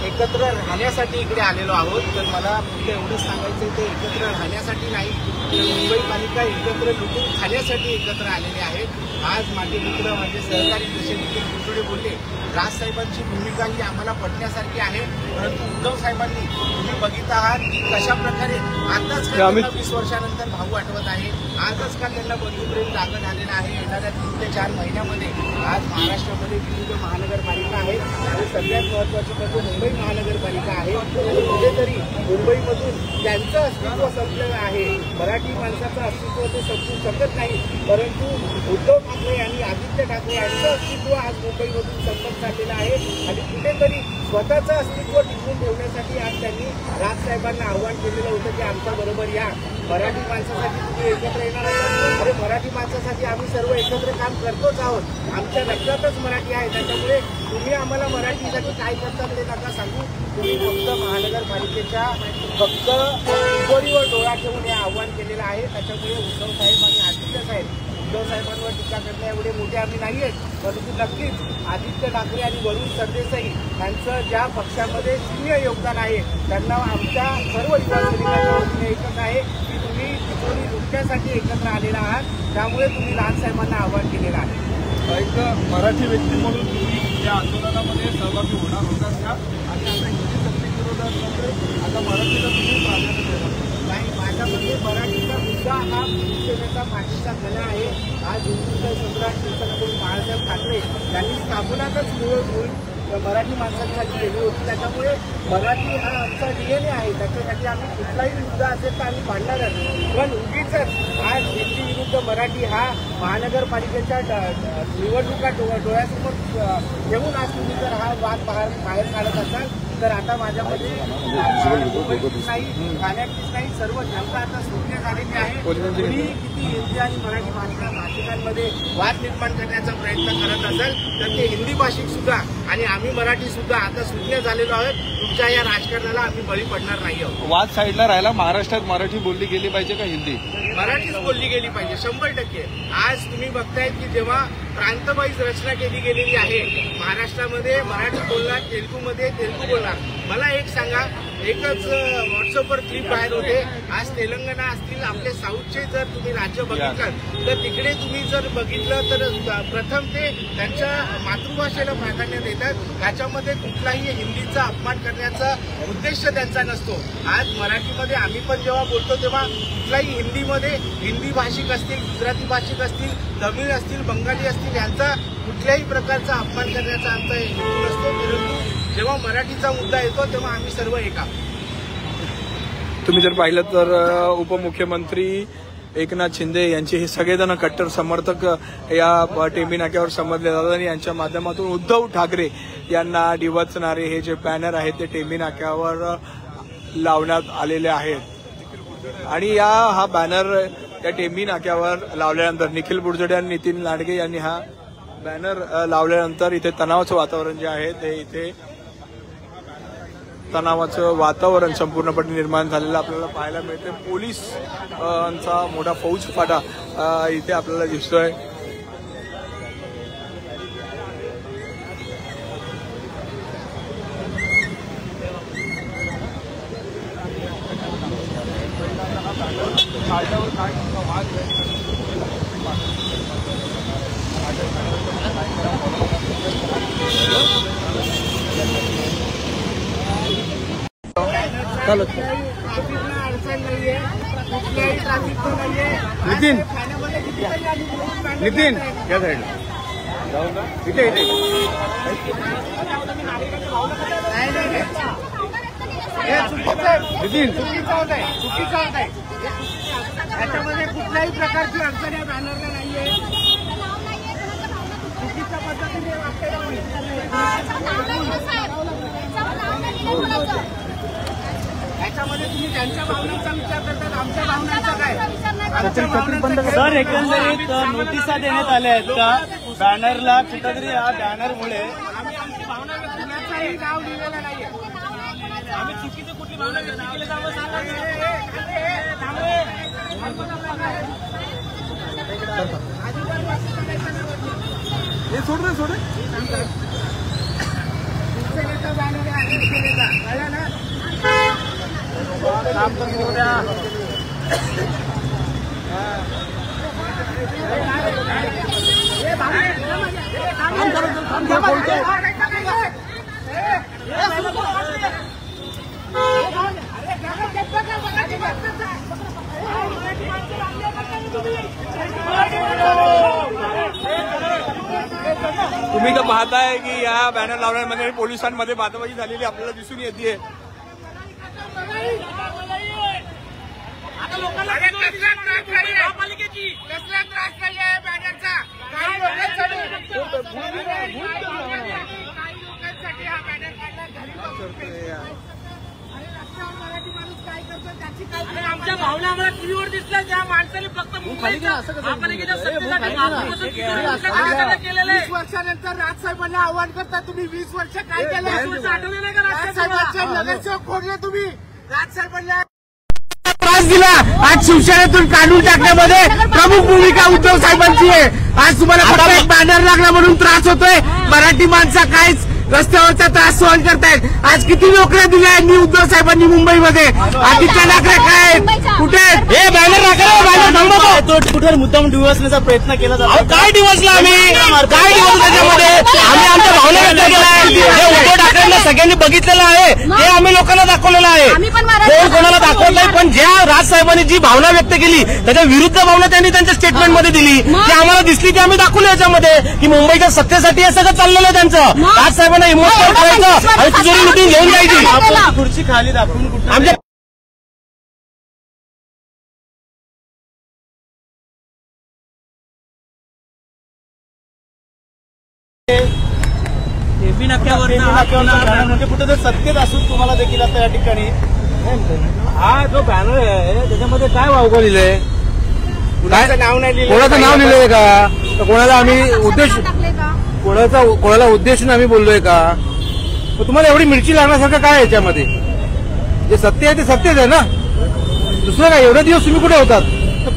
[SPEAKER 7] एकत्र राहण्यासाठी इकडे आलेलो आहोत. तर मला फक्त एवढंच सांगायचं ते एकत्र राहण्यासाठी नाही, तर मुंबई पालिका एकत्र लुटून खाण्यासाठी एकत्र आलेले आहेत. आज माझे मित्र माझे सहकारी जसे निखिल बुरजुडे बोलले, राजसाहेबांची भूमिका ही आम्हाला पटण्यासारखी आहे. परंतु उद्धव साहेबांनी तुम्ही बघित आहात की कशा प्रकारे आताच त्यांना 20 वर्षानंतर भाऊ आठवत आहे. आजच काल त्यांना बंधुप्रेम जागं झालेलं आहे. येणाऱ्या 3 ते 4 महिन्यामध्ये आज महाराष्ट्रामध्ये विविध महानगरपालिका आहेत आणि सगळ्यात महत्त्वाची म्हणजे मुंबई महानगरपालिका आहे. आणि कुठेतरी मुंबईमधून त्यांचं अस्तित्व संपलेलं आहे. मराठी माणसाचं अस्तित्व ते संपू शकत नाही, परंतु उद्धव ठाकरे आणि आदित्य ठाकरे यांचं अस्तित्व आज मुंबईमधून संपत चाललेलं आहे. आणि कुठेतरी स्वतःचं अस्तित्व टिकवून ठेवण्यासाठी आज त्यांनी राजसाहेबांना आव्हान केलेलं होतं की आमच्या बरोबर या, मराठी माणसासाठी तुम्ही एकत्र येणार आहात. अरे मराठी माणसासाठी आम्ही सर्व एकत्र काम करतोच आहोत. आमच्या रक्तातच मराठी आहे. त्याच्यामुळे तुम्ही आम्हाला मराठीसाठी काय करतात ते नका सांगू. तुम्ही फक्त महानगरपालिकेच्या फक्त तिजोरीवर डोळा ठेवून हे आव्हान केलेलं आहे. त्याच्यामुळे उद्धव साहेब आणि आदित्य साहेब, उद्धव साहेबांवर टीका करण्या एवढे मोठे आम्ही नाही आहेत, परंतु नक्कीच आदित्य ठाकरे आणि वरुण सरदेसाई यांचं ज्या पक्षामध्ये शून्य योगदान आहे त्यांना आमच्या सर्व युवा सैनिकांच्या वतीने एकच आहे की तुम्ही तिजोरी लुटण्यासाठी एकत्र आलेला आहात. त्यामुळे तुम्ही राजसाहेबांना आव्हान केलेलं आहे.
[SPEAKER 6] एक मराठी व्यक्ती म्हणून तुम्ही या आंदोलनामध्ये सहभागी होणार होतात का? आणि आता हिंदी सक्तीविरोधात आता मराठीला तुम्ही प्राधान्य देणार?
[SPEAKER 7] नाही, माझ्यामध्ये मराठीचा मुद्दा हा शिवसेनेचा पाठीचा कणा आहे. आज हिंदुत्व सम्राट शिवसेनेकडून बाळासाहेब ठाकरे यांनी स्थापनाच मूळ मराठी माणसांसाठी केली होती. त्याच्यामुळे मराठी हा आमचा डीएनए आहे. त्याच्यासाठी आम्ही कुठलाही मुद्दा असेल तर आम्ही भांडणारच. पण उगीच आज हिंदी विरुद्ध मराठी हा महानगरपालिकेच्या निवडणुका डोळ्यासमोर ठेवून आज तुम्ही जर हा वाद बाहेर काढत असाल तर आता माझ्यामध्ये नाही, गाण्याचीच नाही, सर्व जनता आता शून्य झालेली आहे. तुम्ही किती हिंदी आणि मराठी भाषिकांमध्ये वाद निर्माण करण्याचा प्रयत्न करत असेल तर ते हिंदी भाषिक सुद्धा आणि आम्ही मराठी सुद्धा आता शून्य झालेलो आहोत. तुमच्या या राजकारणाला आम्ही बळी पडणार नाही आहोत.
[SPEAKER 1] वाद साईडला राहिला, महाराष्ट्रात मराठी बोलली गेली पाहिजे का हिंदी?
[SPEAKER 7] मराठीच बोलली गेली पाहिजे 100%. आज तुम्ही बघताय की जेव्हा प्रांतवाईज रचना केली गेलेली आहे, महाराष्ट्रामध्ये मराठी बोलणार, तेलुगूमध्ये तेलुगू बोलणार. मला एक सांगा, एकच व्हॉट्सअपवर क्लिप बाहेर होते. आज तेलंगणा असतील, आपले साऊथचे जर तुम्ही राज्य बघितलं तर तिकडे तुम्ही जर बघितलं तर प्रथम ते त्यांच्या मातृभाषेला प्राधान्य देतात. त्याच्यामध्ये कुठलाही हिंदीचा अपमान करण्याचा उद्देश त्यांचा नसतो. आज मराठीमध्ये आम्ही पण जेव्हा बोलतो तेव्हा कुठलाही हिंदीमध्ये हिंदी भाषिक असतील, गुजराती भाषिक असतील, तमिळ असतील, बंगाली असतील यांचा कुठल्याही प्रकारचा अपमान करण्याचा आमचा हेतू नसतो. परंतु जेव्हा मराठीचा मुद्दा येतो तेव्हा आम्ही सर्व एका.
[SPEAKER 1] तुम्ही जर पाहिलं तर उपमुख्यमंत्री एकनाथ शिंदे यांचे हे सगळेजण कट्टर समर्थक या टेंभी नाक्यावर समजले जातात आणि यांच्या माध्यमातून उद्धव ठाकरे यांना डिवचणारे हे जे बॅनर आहेत ते टेंभी नाक्यावर लावण्यात आलेले आहेत. आणि हा बॅनर या टेंभी नाक्यावर लावल्यानंतर निखिल बुरजुडे आणि नितीन लांडगे यांनी हा बॅनर लावल्यानंतर इथे तणावाचं वातावरण जे आहे ते इथे तणावाचं वातावरण संपूर्णपणे निर्माण झालेलं आपल्याला पाहायला मिळते. पोलिसांचा मोठा फौजफाटा इथे आपल्याला दिसतोय.
[SPEAKER 7] अडचण नाहीये, कुठल्याही ट्रॅफिक नाहीये.
[SPEAKER 1] नितीन नितीन या साईडला इथे इथे नितीन
[SPEAKER 7] चुकीचं होत आहे. याच्यामध्ये कुठल्याही प्रकारची अडचण या बॅनरला नाहीये. चुकीच्या पद्धतीने याच्यामध्ये तुम्ही त्यांच्या भावनांचा विचार करतात, आमच्या भावनांचा काय?
[SPEAKER 5] सर, एकंदरीत नोटिसा देण्यात आल्या आहेत का बॅनरला? कुठेतरी या बॅनरमुळे
[SPEAKER 7] आम्ही आमची भावना कुणाचाही नाव लिहिलेलं नाहीये. आम्ही चुकीचं कुठली भावना व्यक्त केली जावं सांगा.
[SPEAKER 1] हे सोड रे सोड रे. तुम्ही तर पाहताय की या बॅनर लावण्यामध्ये पोलिसांमध्ये बाताबाजी झालेली आपल्याला दिसून येते.
[SPEAKER 4] आमच्या भावना आम्हाला टीव्हीवर दिसल्या. त्या माणसाने फक्त महापालिकेच्या सत्तेसाठी केलेलं आहे.
[SPEAKER 7] 20 वर्षानंतर राजसाहेबांना आव्हान करता तुम्ही 20 वर्ष काय केलं?
[SPEAKER 4] आठवले नाही का
[SPEAKER 7] राजसाहेबांचे नगरसेवक कोणले तुम्ही? राजसाहेबांना
[SPEAKER 4] त्रास दिला. आज शिवसेनेतून काढून टाकण्यामध्ये प्रमुख भूमिका उद्धव साहेबांची आहे. आज तुम्हाला फक्त एक बॅनर लागला म्हणून त्रास होतोय. मराठी माणसं काहीच रस्त्यावरचा त्रास सहन करतायत. आज किती नोकऱ्या दिल्या यांनी उद्धव साहेबांनी मुंबईमध्ये. आदित्य ठाकरे काय कुठे हे बॅनर टाकला कुठे मुद्दाम डिवसण्याचा प्रयत्न केला जातो. काय डिवसला आम्ही काय डिवस त्याच्यामध्ये आम्ही आमच्या भावना व्यक्त केल्या आहे. हे उद्धव ठाकरेंना सगळ्यांनी बघितलेलं आहे. हे आम्ही लोकांना दाखवलेलं आहे. कोण कोणाला दाखवत नाही पण ज्या राजसाहेबांनी जी भावना व्यक्त केली त्याच्या विरुद्ध भावना त्यांनी त्यांच्या स्टेटमेंटमध्ये दिली ती आम्हाला दिसली ती आम्ही दाखवली याच्यामध्ये की मुंबईच्या सत्तेसाठी हे सगळं चाललेलं आहे त्यांचं. राजसाहेबांना इमोशनल करायचं आणि तिजोरी मिटिंग घेऊन जायची. खुर्ची खाली दाखवून आमच्या म्हणजे कुठे जर सत्तेत असून तुम्हाला देखील आता या ठिकाणी
[SPEAKER 5] हा जो बॅनर आहे त्याच्यामध्ये काय वावगं लिहिलंय?
[SPEAKER 7] कुणाचं नाव नाही लिहिलं.
[SPEAKER 5] कोणाचं नाव लिहिलंय का? तर कोणाला आम्ही उद्देश कोणाला उद्देशून आम्ही बोललोय का? तुम्हाला एवढी मिरची लागण्यासारखं काय आहे याच्यामध्ये? जे सत्य आहे ते सत्यच आहे ना. दुसरं काय एवढे दिवस तुम्ही कुठे होतात?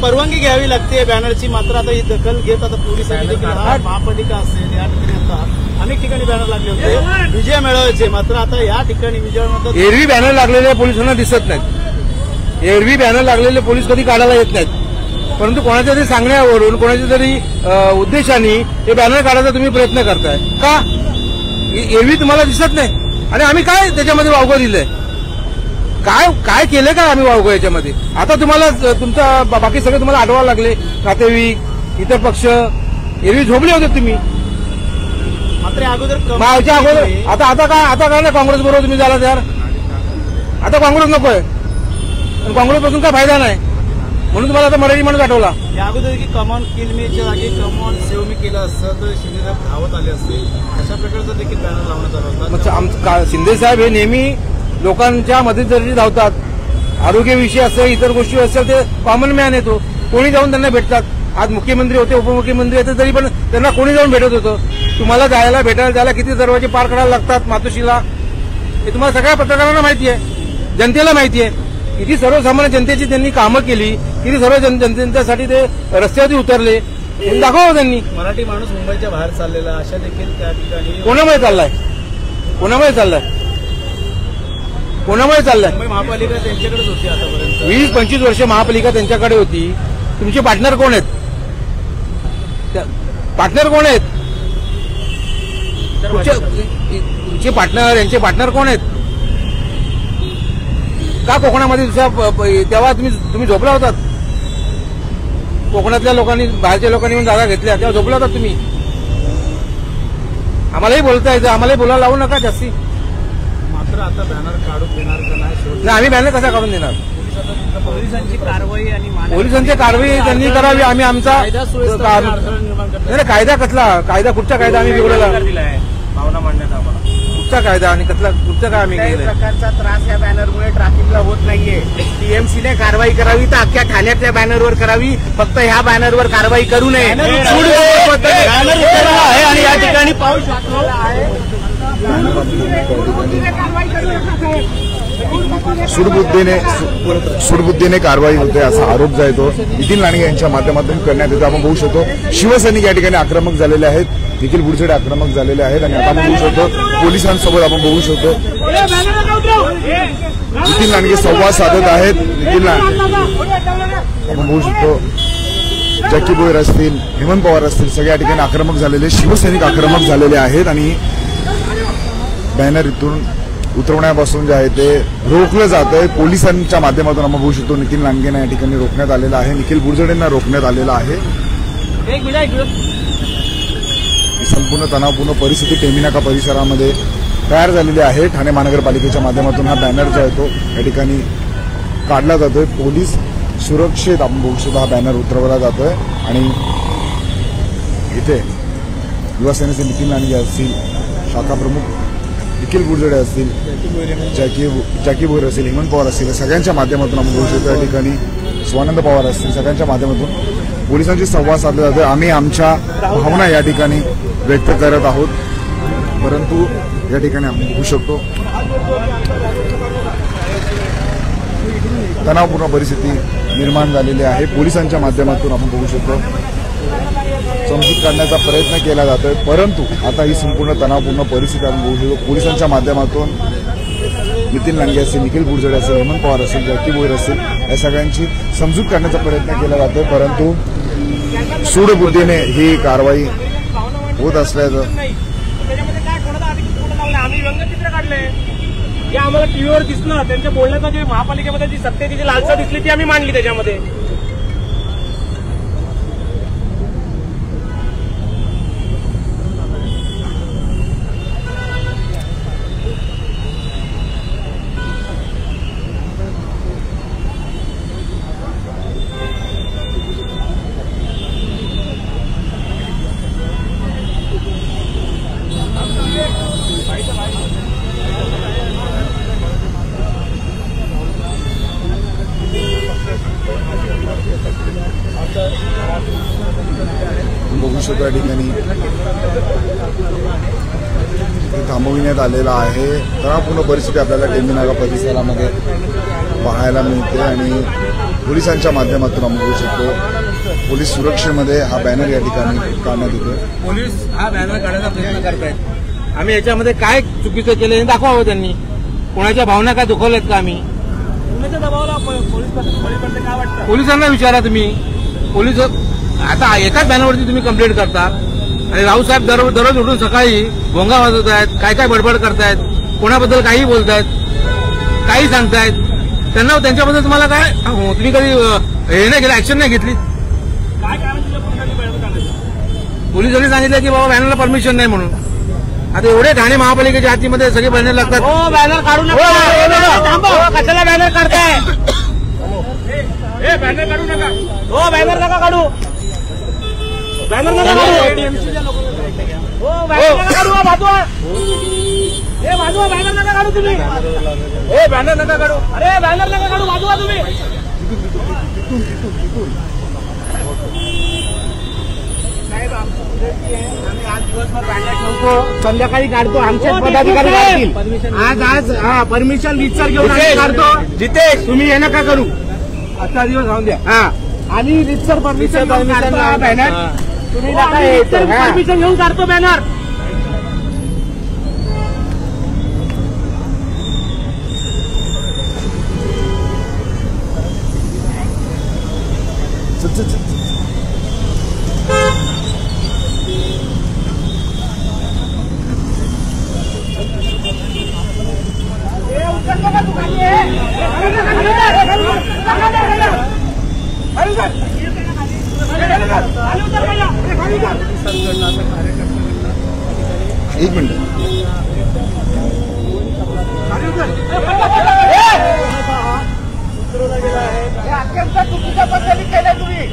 [SPEAKER 4] परवानगी घ्यावी लागते बॅनरची. मात्र आता ही दखल घेत आता पोलिसांनी देखील महापालिका असेल या ठिकाणी आता अनेक ठिकाणी बॅनर लागले होते विजय मेळाव्याचे. मात्र आता या ठिकाणी विजयानंतर
[SPEAKER 5] एरवी बॅनर लागलेले पोलिसांना दिसत नाहीत. एरवी बॅनर लागलेले पोलीस कधी काढायला येत नाहीत. परंतु कोणाच्या तरी सांगण्यावरून कोणाच्या तरी उद्देशाने हे बॅनर काढायचा तुम्ही प्रयत्न करताय का? एरवी तुम्हाला दिसत नाही. आणि आम्ही काय त्याच्यामध्ये वावगं दिलंय? काय काय केलंय का आम्ही वावगं याच्यामध्ये? आता तुम्हाला तुमचा बाकी सगळे तुम्हाला आठवायला लागले. नातेवाईक इतर पक्ष एरवी झोपले होते तुम्ही.
[SPEAKER 4] मात्र अगोदर
[SPEAKER 5] आता काय ना काँग्रेस बरोबर तुम्ही झाला यार. आता काँग्रेस नकोय. काँग्रेस पासून काय फायदा नाही म्हणून तुम्हाला आता मराठी माणूस आठवला.
[SPEAKER 4] या अगोदर की कमॉन किलमीच्या जागी कमॉन सेव मी केलं असतं तर शिंदेसाहेब धावत आले असते. अशा प्रकारचं देखील बॅनर लावण्यात आला होता.
[SPEAKER 5] शिंदेसाहेब हे नेहमी लोकांच्या मदतीसाठी धावतात. आरोग्यविषयी असेल इतर गोष्टी असेल ते कॉमन मॅन येतो. कोणी जाऊन त्यांना भेटतात. आज मुख्यमंत्री होते उपमुख्यमंत्री होते तरी पण त्यांना कोणी जाऊन भेटत होतं. तुम्हाला भेटायला जायला किती दरवाजे पार करायला लागतात मातोश्रीला हे तुम्हाला सगळ्या पत्रकारांना माहिती आहे. जनतेला माहिती आहे. किती सर्वसामान्य जनतेची त्यांनी कामं केली. किती सर्व जनतेसाठी ते रस्त्यावरती उतरले दाखवा त्यांनी.
[SPEAKER 4] मराठी माणूस मुंबईच्या बाहेर चाललेला अशा देखील त्या ठिकाणी
[SPEAKER 5] कोणामुळे चाललाय? कोणामुळे चाललाय?
[SPEAKER 4] मुंबई महापालिका त्यांच्याकडेच होती आतापर्यंत.
[SPEAKER 5] 20-25 वर्ष महापालिका त्यांच्याकडे होती. तुमचे पार्टनर कोण आहेत? तुमचे पार्टनर यांचे पार्टनर कोण आहेत? का कोकणामध्ये तेव्हा तुम्ही झोपला होतात? कोकणातल्या लोकांनी बाहेरच्या लोकांनी येऊन जागा घेतल्या तेव्हा झोपला होतात तुम्ही. आम्हालाही बोलता येतं. आम्हालाही बोलायला लावू नका जास्ती.
[SPEAKER 4] मात्र आता बॅनर काढून देणार का नाही?
[SPEAKER 5] आम्ही बॅनर कसा काढून देणार?
[SPEAKER 4] पोलिसांची कारवाई आणि
[SPEAKER 5] पोलिसांची कारवाई त्यांनी करावी. आम्ही आमचा कायदा कसला कायदा कुठचा कायदा आम्ही बिघडवला?
[SPEAKER 4] भावना मांडण्यात आम्हाला
[SPEAKER 5] कुठचा कायदा आणि कुठचा काय आम्ही
[SPEAKER 7] कुठल्याही प्रकारचा त्रास या बॅनरमुळे ट्रॅफिकला होत नाहीये. टीएमसीने कारवाई करावी तर अख्ख्या ठाण्यातल्या बॅनरवर करावी. फक्त ह्या बॅनरवर कारवाई करू नये.
[SPEAKER 4] बॅनर आहे आणि या ठिकाणी पाहू शकतो
[SPEAKER 2] सुडबुद्धीने कारवाई होते असा आरोप जो आहे तो नितीन लांडगे यांच्या माध्यमातून करण्यात येतो. आपण बघू शकतो शिवसैनिक या ठिकाणी आक्रमक झालेले आहेत, निखिल बुरझडे आक्रमक झालेले आहेत आणि आता आपण बघू शकतो पोलिसांसोबत आपण बघू शकतो नितीन लांडगे संवाद साधत आहेत. नितीन आपण बघू शकतो जॅकी भोयर असतील, हेमंत पवार असतील, सगळ्या ठिकाणी आक्रमक झालेले शिवसैनिक आक्रमक झालेले आहेत आणि बॅनर इथून उतरवण्यापासून जे आहे ते रोखलं जात आहे. पोलिसांच्या माध्यमातून आपण बघू शकतो नितीन लांडगेंना या ठिकाणी रोखण्यात आलेलं आहे, निखिल बुरझडेंना रोखण्यात आलेलं आहे. संपूर्ण तणावपूर्ण परिस्थिती टेंभी नाका परिसरामध्ये तयार झालेली आहे. ठाणे महानगरपालिकेच्या माध्यमातून हा बॅनर जो आहे तो या ठिकाणी काढला जातोय. पोलीस सुरक्षेत आपण बघू शकतो हा बॅनर उतरवला जातोय आणि इथे युवासेनेचे नितीन लांडगे असतील, शाखा प्रमुख निखिल बुरझडे असतील, जॅकी भोयर असतील, हेमंत पवार असतील, सगळ्यांच्या माध्यमातून आपण बघू शकतो या ठिकाणी स्वानंद पवार असतील, सगळ्यांच्या माध्यमातून पोलिसांशी संवाद साधला जातोय. आम्ही आमच्या भावना या ठिकाणी व्यक्त करत आहोत, परंतु या ठिकाणी आपण बघू शकतो तणावपूर्ण परिस्थिती निर्माण झालेली आहे. पोलिसांच्या माध्यमातून आपण बघू शकतो समजूत काढण्याचा प्रयत्न केला जातोय, परंतु आता ही संपूर्ण तणावपूर्ण परिस्थिती आपण बघू शकतो. पोलिसांच्या माध्यमातून नितीन लांडगे असतील, निखिल बुरझडे असेल, हेमंत पवार असेल, जॅकी भोयर असेल, या सगळ्यांची समजूत काढण्याचा प्रयत्न केला जातोय, परंतु सूडबुद्धीने ही कारवाई होत असल्याचं
[SPEAKER 4] आम्ही व्यंगचित्र काढले हे आम्हाला टीव्हीवर दिसलं. त्यांच्या बोलण्याचं जे महापालिकेमध्ये जी सत्तेची जी लालसा दिसली ती आम्ही मांडली त्याच्यामध्ये.
[SPEAKER 2] बघू शकतो या ठिकाणी थांबविण्यात आलेला आहे. तणावपूर्ण परिस्थिती आपल्याला टेंभी नाका परिसरामध्ये पाहायला मिळते आणि पोलिसांच्या माध्यमातून आपण बघू शकतो पोलीस सुरक्षेमध्ये हा बॅनर या ठिकाणी काढण्यात येतोय.
[SPEAKER 5] पोलीस हा बॅनर काढण्याचा प्रयत्न करतायत. आम्ही याच्यामध्ये काय चुकीचं केलं हे दाखवावं त्यांनी. कोणाच्या भावना काय दुखवल्यात का आम्ही?
[SPEAKER 4] पुण्याच्या दबावाला पोलिसांना काय वाटतं?
[SPEAKER 5] पोलिसांना विचारा तुम्ही. पोलीस आता एकाच बॅनरवरती तुम्ही कंप्लेंट करता आणि राऊसाहेब दररोज उठून सकाळी भोंगा वाजवत आहेत, काय काय बडबड करतायत, कोणाबद्दल काही बोलतायत, काही सांगतायत. त्यांना त्यांच्याबद्दल तुम्हाला काय तुम्ही कधी हे नाही केलं, ऍक्शन नाही घेतली?
[SPEAKER 4] काय कारण
[SPEAKER 5] पोलिसांनी सांगितलं की बाबा बॅनरला परमिशन नाही म्हणून. आता एवढे ठाणे महापालिकेच्या हातीमध्ये सगळे बॅनर लागतात.
[SPEAKER 4] हो बॅनर काढू नका. कशाला बॅनर काढताय? बॅनर काढू नका. हो बॅनर नका काढू. बॅनर नका काढू. हो बॅनर नका काढू. वाजवा. हे वाजवा. बॅनर नका काढू तुम्ही. हे बॅनर नका काढू. अरे बॅनर नका काढू. वाजवा तुम्ही. साहेब आम्ही आज दिवसभर बॅनर ठेवतो, संध्याकाळी काढतो. आमचे पदाधिकारी काढतील. आज परमिशन रीतसर घेऊन आम्ही काढतो. जितेश तुम्ही हे नका करू.
[SPEAKER 5] आजचा दिवस राहून द्या.
[SPEAKER 4] आणि रीतसर परमिशन बॅनर तुम्ही परमिशन घेऊन काढतो बॅनर.
[SPEAKER 2] एक मिनिट.
[SPEAKER 4] अत्यंत चुकीच्या पद्धतीने केलं तुम्ही.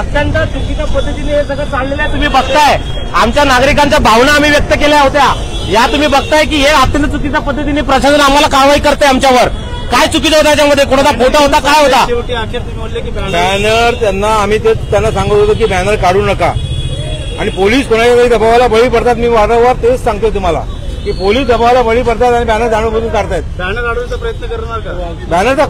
[SPEAKER 4] अत्यंत चुकीच्या पद्धतीने हे सगळं चाललेलं आहे. तुम्ही बघताय आमच्या नागरिकांच्या भावना आम्ही व्यक्त केल्या होत्या. या तुम्ही बघताय की हे अत्यंत चुकीच्या पद्धतीने प्रशासन आम्हाला कारवाई करते आमच्यावर.
[SPEAKER 5] काय चुकीचं होतं त्याच्यामध्ये? कोणाचा फोटो होता, काय होता?
[SPEAKER 4] शेवटी अखेर तुम्ही म्हणले की
[SPEAKER 5] बॅनर त्यांना आम्ही त्यांना सांगत होतो की बॅनर काढू नका, आणि पोलीस कोणाच्या दबावाला बळी पडतात. मी वारंवार तेच सांगतोय तुम्हाला की पोलीस दबावाला बळी पडतात आणि बॅनर जाणून काढतायत.
[SPEAKER 4] बॅनर काढण्याचा प्रयत्न करणार का?
[SPEAKER 5] बॅनरचा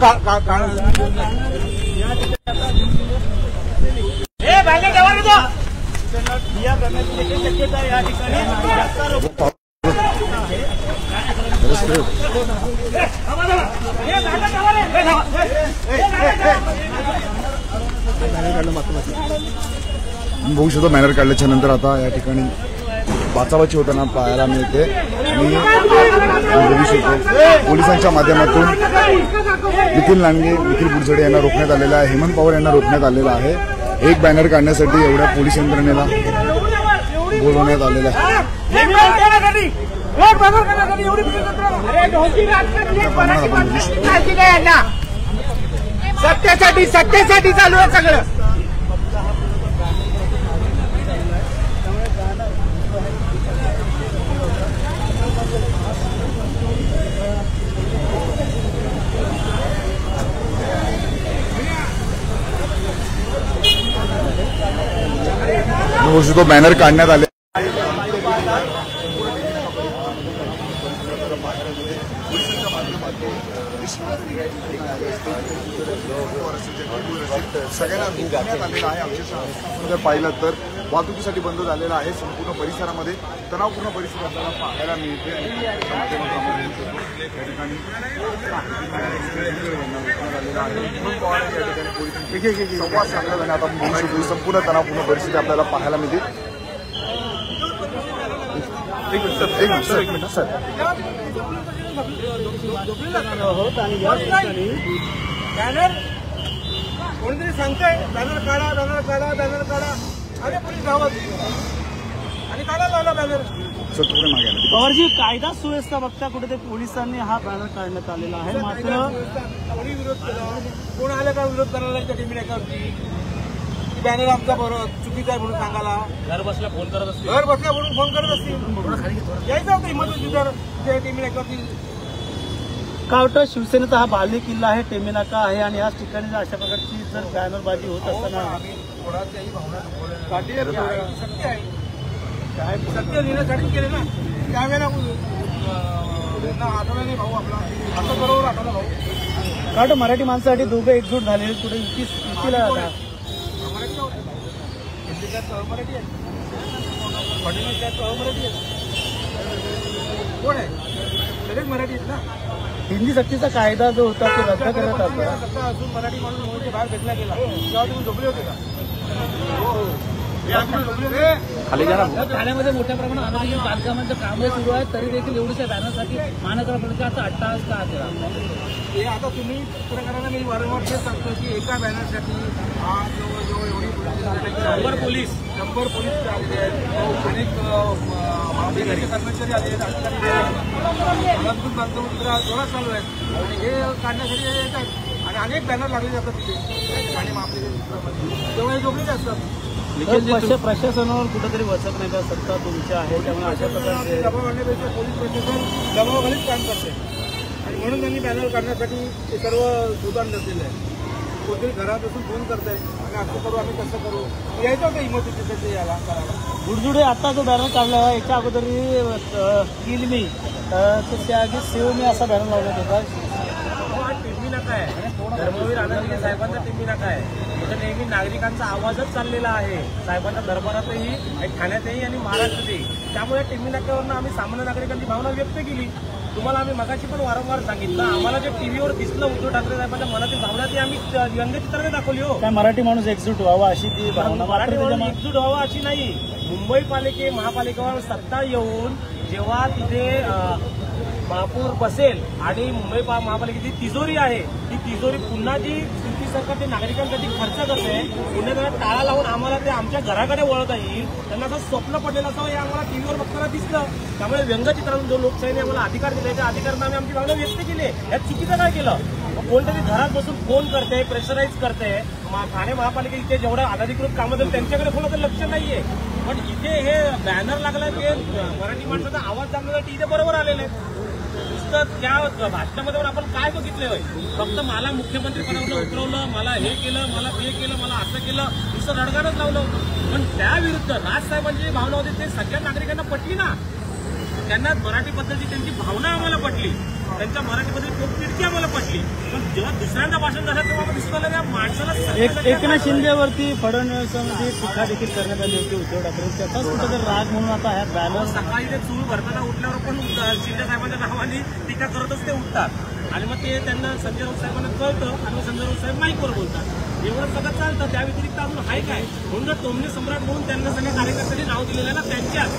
[SPEAKER 4] या करण्याची देखील शक्यता आहे या ठिकाणी.
[SPEAKER 2] बघू शकतो बॅनर काढल्याच्या नंतर आता या ठिकाणी बाचाबाची होताना पाहायला मिळते आणि बघू शकतो पोलिसांच्या माध्यमातून निखिल लांडगे, निखिल बुरझडे यांना रोखण्यात आलेलं आहे. हेमंत पवार यांना रोखण्यात आलेलं आहे. एक बॅनर काढण्यासाठी एवढ्या पोलीस यंत्रणेला बोलवण्यात आलेलं आहे.
[SPEAKER 7] सत्तेसाठी चालू आहे सगळं.
[SPEAKER 2] तो बॅनर काढण्यात आले. सगळ्यांना रोखण्यात आलेलं आहे. आमच्या पाहिलं तर वाहतुकीसाठी बंद झालेला आहे. संपूर्ण परिसरामध्ये तणावपूर्ण परिस्थिती आपल्याला पाहायला मिळते. या ठिकाणी संवाद साधला जाणे आता संपूर्ण तणावपूर्ण परिस्थिती आपल्याला पाहायला मिळते. एक मिनिट सर.
[SPEAKER 5] कोणीतरी सांगताय बॅनर काढा, बॅनर काढा, बॅनर काढा, अरे पोलीस गावात आणि काढा लावला बॅनर.
[SPEAKER 4] पवारजी, कायदा सुव्यवस्था बघता कुठे पोलिसांनी हा बॅनर काढण्यात आलेला आहे. मात्र
[SPEAKER 5] कोणी विरोध केला? कोण आलं का विरोध करायला त्या टीमवरती? बॅनर आमचा बरोबर चुकीचा आहे म्हणून सांगायला
[SPEAKER 4] घर बसल्या फोन करत असतील.
[SPEAKER 5] घर बसल्या म्हणून फोन करत असतील. यायचं होतं हिंमतवरती टीमवरती.
[SPEAKER 4] काय वाटतं, शिवसेनेचा हा बाले किल्ला आहे, टेमीनाका आहे, आणि याच ठिकाणी जर अशा प्रकारची जर बॅनरबाजी होत असताना
[SPEAKER 5] कोणाच्याही भावना शक्य आहे. सत्य लिहिण्यासाठी केले ना त्यावेळेला आठवड्याने भाऊ आपला असं बरोबर आठवला भाऊ.
[SPEAKER 4] काय वाटतं, मराठी माणसासाठी दोघं एकजूट झालेले कुठे युतीला जातात?
[SPEAKER 5] मराठी आहे, फडणवीस मराठी आहे, कोण आहे? सगळेच मराठी आहेत ना.
[SPEAKER 4] हिंदी सक्तीचा कायदा जो होता तो रद्द करण्यात आला.
[SPEAKER 5] सत्ता असून मराठी माणूस मुंबईच्या बाहेर भेटला गेला तेव्हा तुम्ही झोपले होते का?
[SPEAKER 4] ठाण्यामध्ये मोठ्या प्रमाणात अनधिकृत बांधकामांचं काम सुरू आहे, तरी देखील एवढ्या बॅनरसाठी महानगरपालिकेचा अट्टाहास का केला?
[SPEAKER 5] हे आता तुम्ही पत्रकारांना मी वारंवार तेच सांगतो की एका बॅनरसाठी हा जवळजवळ एवढी 100 पोलीस आलेले आहेत, अनेक महापालिकेचे कर्मचारी आले आहेत, अधिकारी अनधिकृत बांधकाम जोरात चालू आहेत आणि हे काढण्यासाठी येतात आणि अनेक बॅनर लागले जातात तिथे ठाणे महापालिकेमध्ये तेव्हा हे जोडलेच असतात.
[SPEAKER 4] प्रशासनावर कुठेतरी वचक नाही का? सत्ता तुमच्या आहे, त्यामुळे अशा प्रकारचे
[SPEAKER 5] दबाव आणण्यापेक्षा पोलीस प्रशासन दबावाखालीच काम करते आणि म्हणून त्यांनी बॅनर काढण्यासाठी ते सर्व सुधारण दिलेलं आहे. कोणतरी घरात बसून फोन करताय आणि असं करू आम्ही कसं करू, यायचं होतं हिंमत तिथे याला करायला.
[SPEAKER 4] बुडजुडे आता जो बॅनर काढला याच्या अगोदर किल मी तर त्याआधी सेव मी असा बॅनर लावण्यात होता.
[SPEAKER 7] टिंबी नाका आहे, धर्मवीर आनंदगिरी साहेबांचा टिंबी नाका आहे. इथं नेहमी नागरिकांचा आवाजच चाललेला आहे, साहेबांच्या दरबारातही, ठाण्यातही आणि महाराष्ट्रातही. त्यामुळे टिंबी नाक्यावरनं आम्ही सामान्य नागरिकांची भावना व्यक्त केली. तुम्हाला आम्ही मगाशी पण वारंवार सांगितलं, आम्हाला जे टीव्हीवर दिसलं उद्धव ठाकरे साहेबांच्या मनातील भावना ती आम्ही व्यंगचित्राने दाखवली. हो,
[SPEAKER 4] काय मराठी माणूस एकजूट व्हावा अशी ती भावना,
[SPEAKER 7] मराठी माणूस एकजूट व्हावा अशी नाही. मुंबई महापालिकेवर सत्ता येऊन जेव्हा तिथे महापौर बसेल आणि मुंबई महापालिकेची तिजोरी आहे, ती तिजोरी पुन्हा जी युती सरकार ते नागरिकांसाठी खर्च करते, पुन्हा त्यांना टाळा लावून आम्हाला ते आमच्या घराकडे वळता येईल, त्यांना असं स्वप्न पडलेलं असावं हे आम्हाला टीव्हीवर बघताना दिसलं. त्यामुळे व्यंगचित्रातून जो लोकशाहीने आम्हाला अधिकार दिले त्या अधिकारांना आम्ही आमची भावना व्यक्त केली. यात चुकीचं काय केलं? कोणतरी घरात बसून फोन करते, प्रेशराईज करते. ठाणे महापालिकेचे जेवढं अनधिकृत कामं झाली त्यांच्याकडे कोणाचं लक्ष नाहीये, पण इथे हे बॅनर लागलं ते मराठी माणसाचा आवाज दाखवण्यासाठी इथे बरोबर आलेले आहेत.
[SPEAKER 4] विरुद्ध त्या भाषणामध्ये आपण काय बघितले होय? फक्त मला मुख्यमंत्रीपदावर उतरवलं, मला हे केलं, मला ते केलं, मला असं केलं, नुसतं रडगाणच लावलं होतं. पण त्या विरुद्ध राजसाहेबांची जी भावना होती ते सगळ्या नागरिकांना पटली ना. त्यांना मराठीबद्दलची त्यांची भावना आम्हाला पटली, त्यांच्या मराठीबद्दल पोटतिडकी आम्हाला पटली. पण जेव्हा दुसऱ्यांदा भाषण झालं तेव्हा दिसत आलं त्या माणसाला
[SPEAKER 8] एकनाथ शिंदेवरती फडणवीसांमध्ये टीका देखील करण्यात आली होती उद्धव ठाकरे. त्याचाच कुठेतरी राग म्हणून आता ह्या बॅनर
[SPEAKER 4] सकाळी ते चूळ भरताना उठल्यावर पण शिंदे साहेबांच्या नावाने टीका करतच ते उठतात आणि मग ते त्यांना संजय राऊत साहेबांना कळतं आणि संजय राऊत साहेब माईकवर बोलतात. एवढं सगळं चालतं. त्या व्यतिरिक्त अजून आहे काय? म्हणून जर टोमणे सम्राट म्हणून त्यांना सगळ्या कार्यकर्त्यांनी नाव दिलेलं आहे ना, त्यांच्याच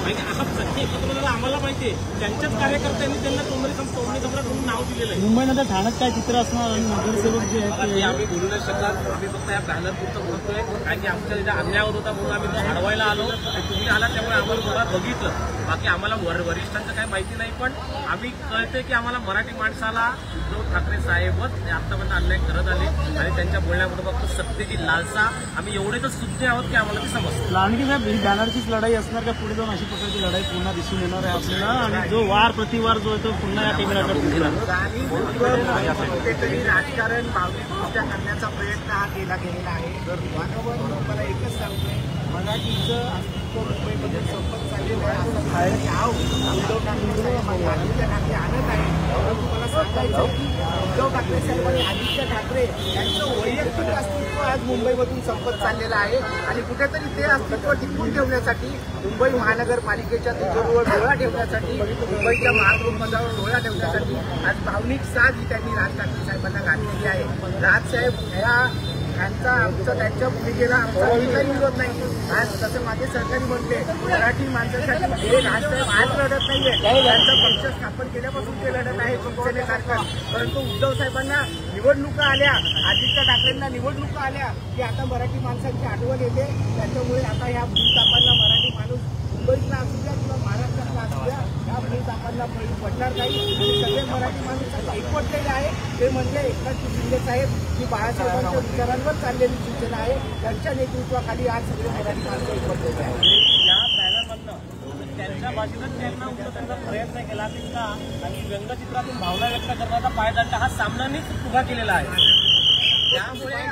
[SPEAKER 4] माहिती आता सत्य एकत्र झालं आम्हाला माहिती आहे. त्यांच्याच कार्यकर्त्यांनी त्यांना टोमणे सम्राट म्हणून नाव दिलेलं आहे.
[SPEAKER 8] मुंबईनंतर ठाण्यात काय चित्र असणार आणि नगरसेवक जे आहेत
[SPEAKER 4] आम्ही बोलू नाही शकत. आम्ही फक्त या बॅनरपुरतं बोलतोय कारण की आमच्या तिथे अन्याय होत होता म्हणून आम्ही तो अडवायला आलो. तुम्ही आला त्यामुळे आम्हाला थोडा बघितलं. बाकी आम्हाला वरिष्ठांचं काही माहिती नाही. पण आम्ही कळतंय की आम्हाला मराठी माणसाला उद्धव ठाकरे साहेबच आतापर्यंत अन्याय करत आले आणि त्यांच्या बोलण्यामध्ये फक्त सत्तेची लालसा आम्ही एवढेच सुद्धा आहोत की आम्हाला ती समजतं.
[SPEAKER 8] लांडगे साहेब ही बॅनरचीच लढाई असणार का? पुढे जाऊन अशी प्रकारची लढाई पुन्हा दिसून येणार आहे आपल्याला आणि जो वार प्रतिवार जो आहे तो पुन्हा या टीमला
[SPEAKER 7] कुठेतरी राजकारण भावनिकदृष्ट्या करण्याचा प्रयत्न हा केला गेलेला आहे. वारंवार मला एकच सांगतोय, मराठीचं अस्तित्व मुंबईमध्ये संपत चाललेलं आहे. असं बाहेर याव उद्धव ठाकरे साहेबांनी आदित्य ठाकरे आणत आहे. परंतु मला सांगायचं की उद्धव ठाकरे साहेब आणि आदित्य ठाकरे यांचं वैयक्तिक अस्तित्व आज मुंबईमधून संपत चाललेलं आहे आणि कुठेतरी ते अस्तित्व टिकवून ठेवण्यासाठी मुंबई महानगरपालिकेच्या तिजोरीवर डोळा ठेवण्यासाठी, मुंबईच्या महापौरपदावर डोळा ठेवण्यासाठी आज भावनिक साथ ही त्यांनी राज ठाकरे साहेबांना घातलेली आहे. राजसाहेब यांचा आमचं त्यांच्या भूमिकेला आमचा काही विरोध नाही. आज जसं माझे सरकारी म्हणते मराठी माणसासाठी हे राजसाहेब आज लढत नाहीये, त्यांचा पक्ष स्थापन केल्यापासून ते लढत आहे शिवसेनेसारखं. परंतु उद्धव साहेबांना निवडणुका आल्या, आदित्य ठाकरेंना निवडणुका आल्या की आता मराठी माणसांची आठवण येते. त्याच्यामुळे आता ह्या भूतापांना मराठी माणूस मुंबईतला असू द्या किंवा महाराष्ट्रातला असू द्या या भूतापांना पडणार नाही आणि सगळे मराठी माणूस एकवटलेले आहे. ते म्हणजे एकनाथ शिंदे साहेब ही बाळासाहेबांच्या विचारांवर चाललेली शिवसेना आहे. त्यांच्या नेतृत्वाखाली आज सगळे मराठी माणसं एकवटलेले आहेत.
[SPEAKER 4] या बॅनरमधनं त्यांच्या भाषेतच त्यांना त्यांचा प्रयत्न केला तितका आणि व्यंगचित्रातून भावना व्यक्त करण्याचा पायदंड हा सामनानेच उभा केलेला आहे. त्यामुळे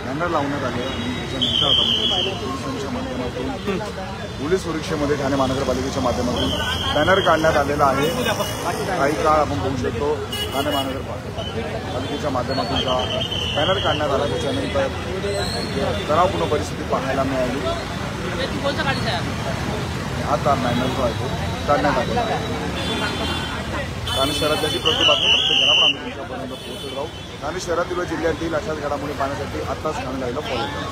[SPEAKER 2] बॅनर लावण्यात आले आणि त्याच्यानंतर आता पोलिसांच्या माध्यमातून पोलीस सुरक्षेमध्ये ठाणे महानगरपालिकेच्या माध्यमातून बॅनर काढण्यात आलेला आहे. काही काळ आपण बघू शकतो ठाणे महानगरपालिकेच्या माध्यमातून का बॅनर काढण्यात आला. त्याच्यानंतर तणावपूर्ण परिस्थिती पाहायला मिळाली. आता बॅनर जो आहे तो काढण्यात आलेला आहे. ठाणे शहरात त्याची प्रत्येक घडामोड आम्ही तुमच्यापर्यंत पोहोचत राहू. ठाणे शहरातील व जिल्ह्यातील अशाच घडामोडी पाहण्यासाठी आताच ठाणे लाईव्हला फॉलो करा.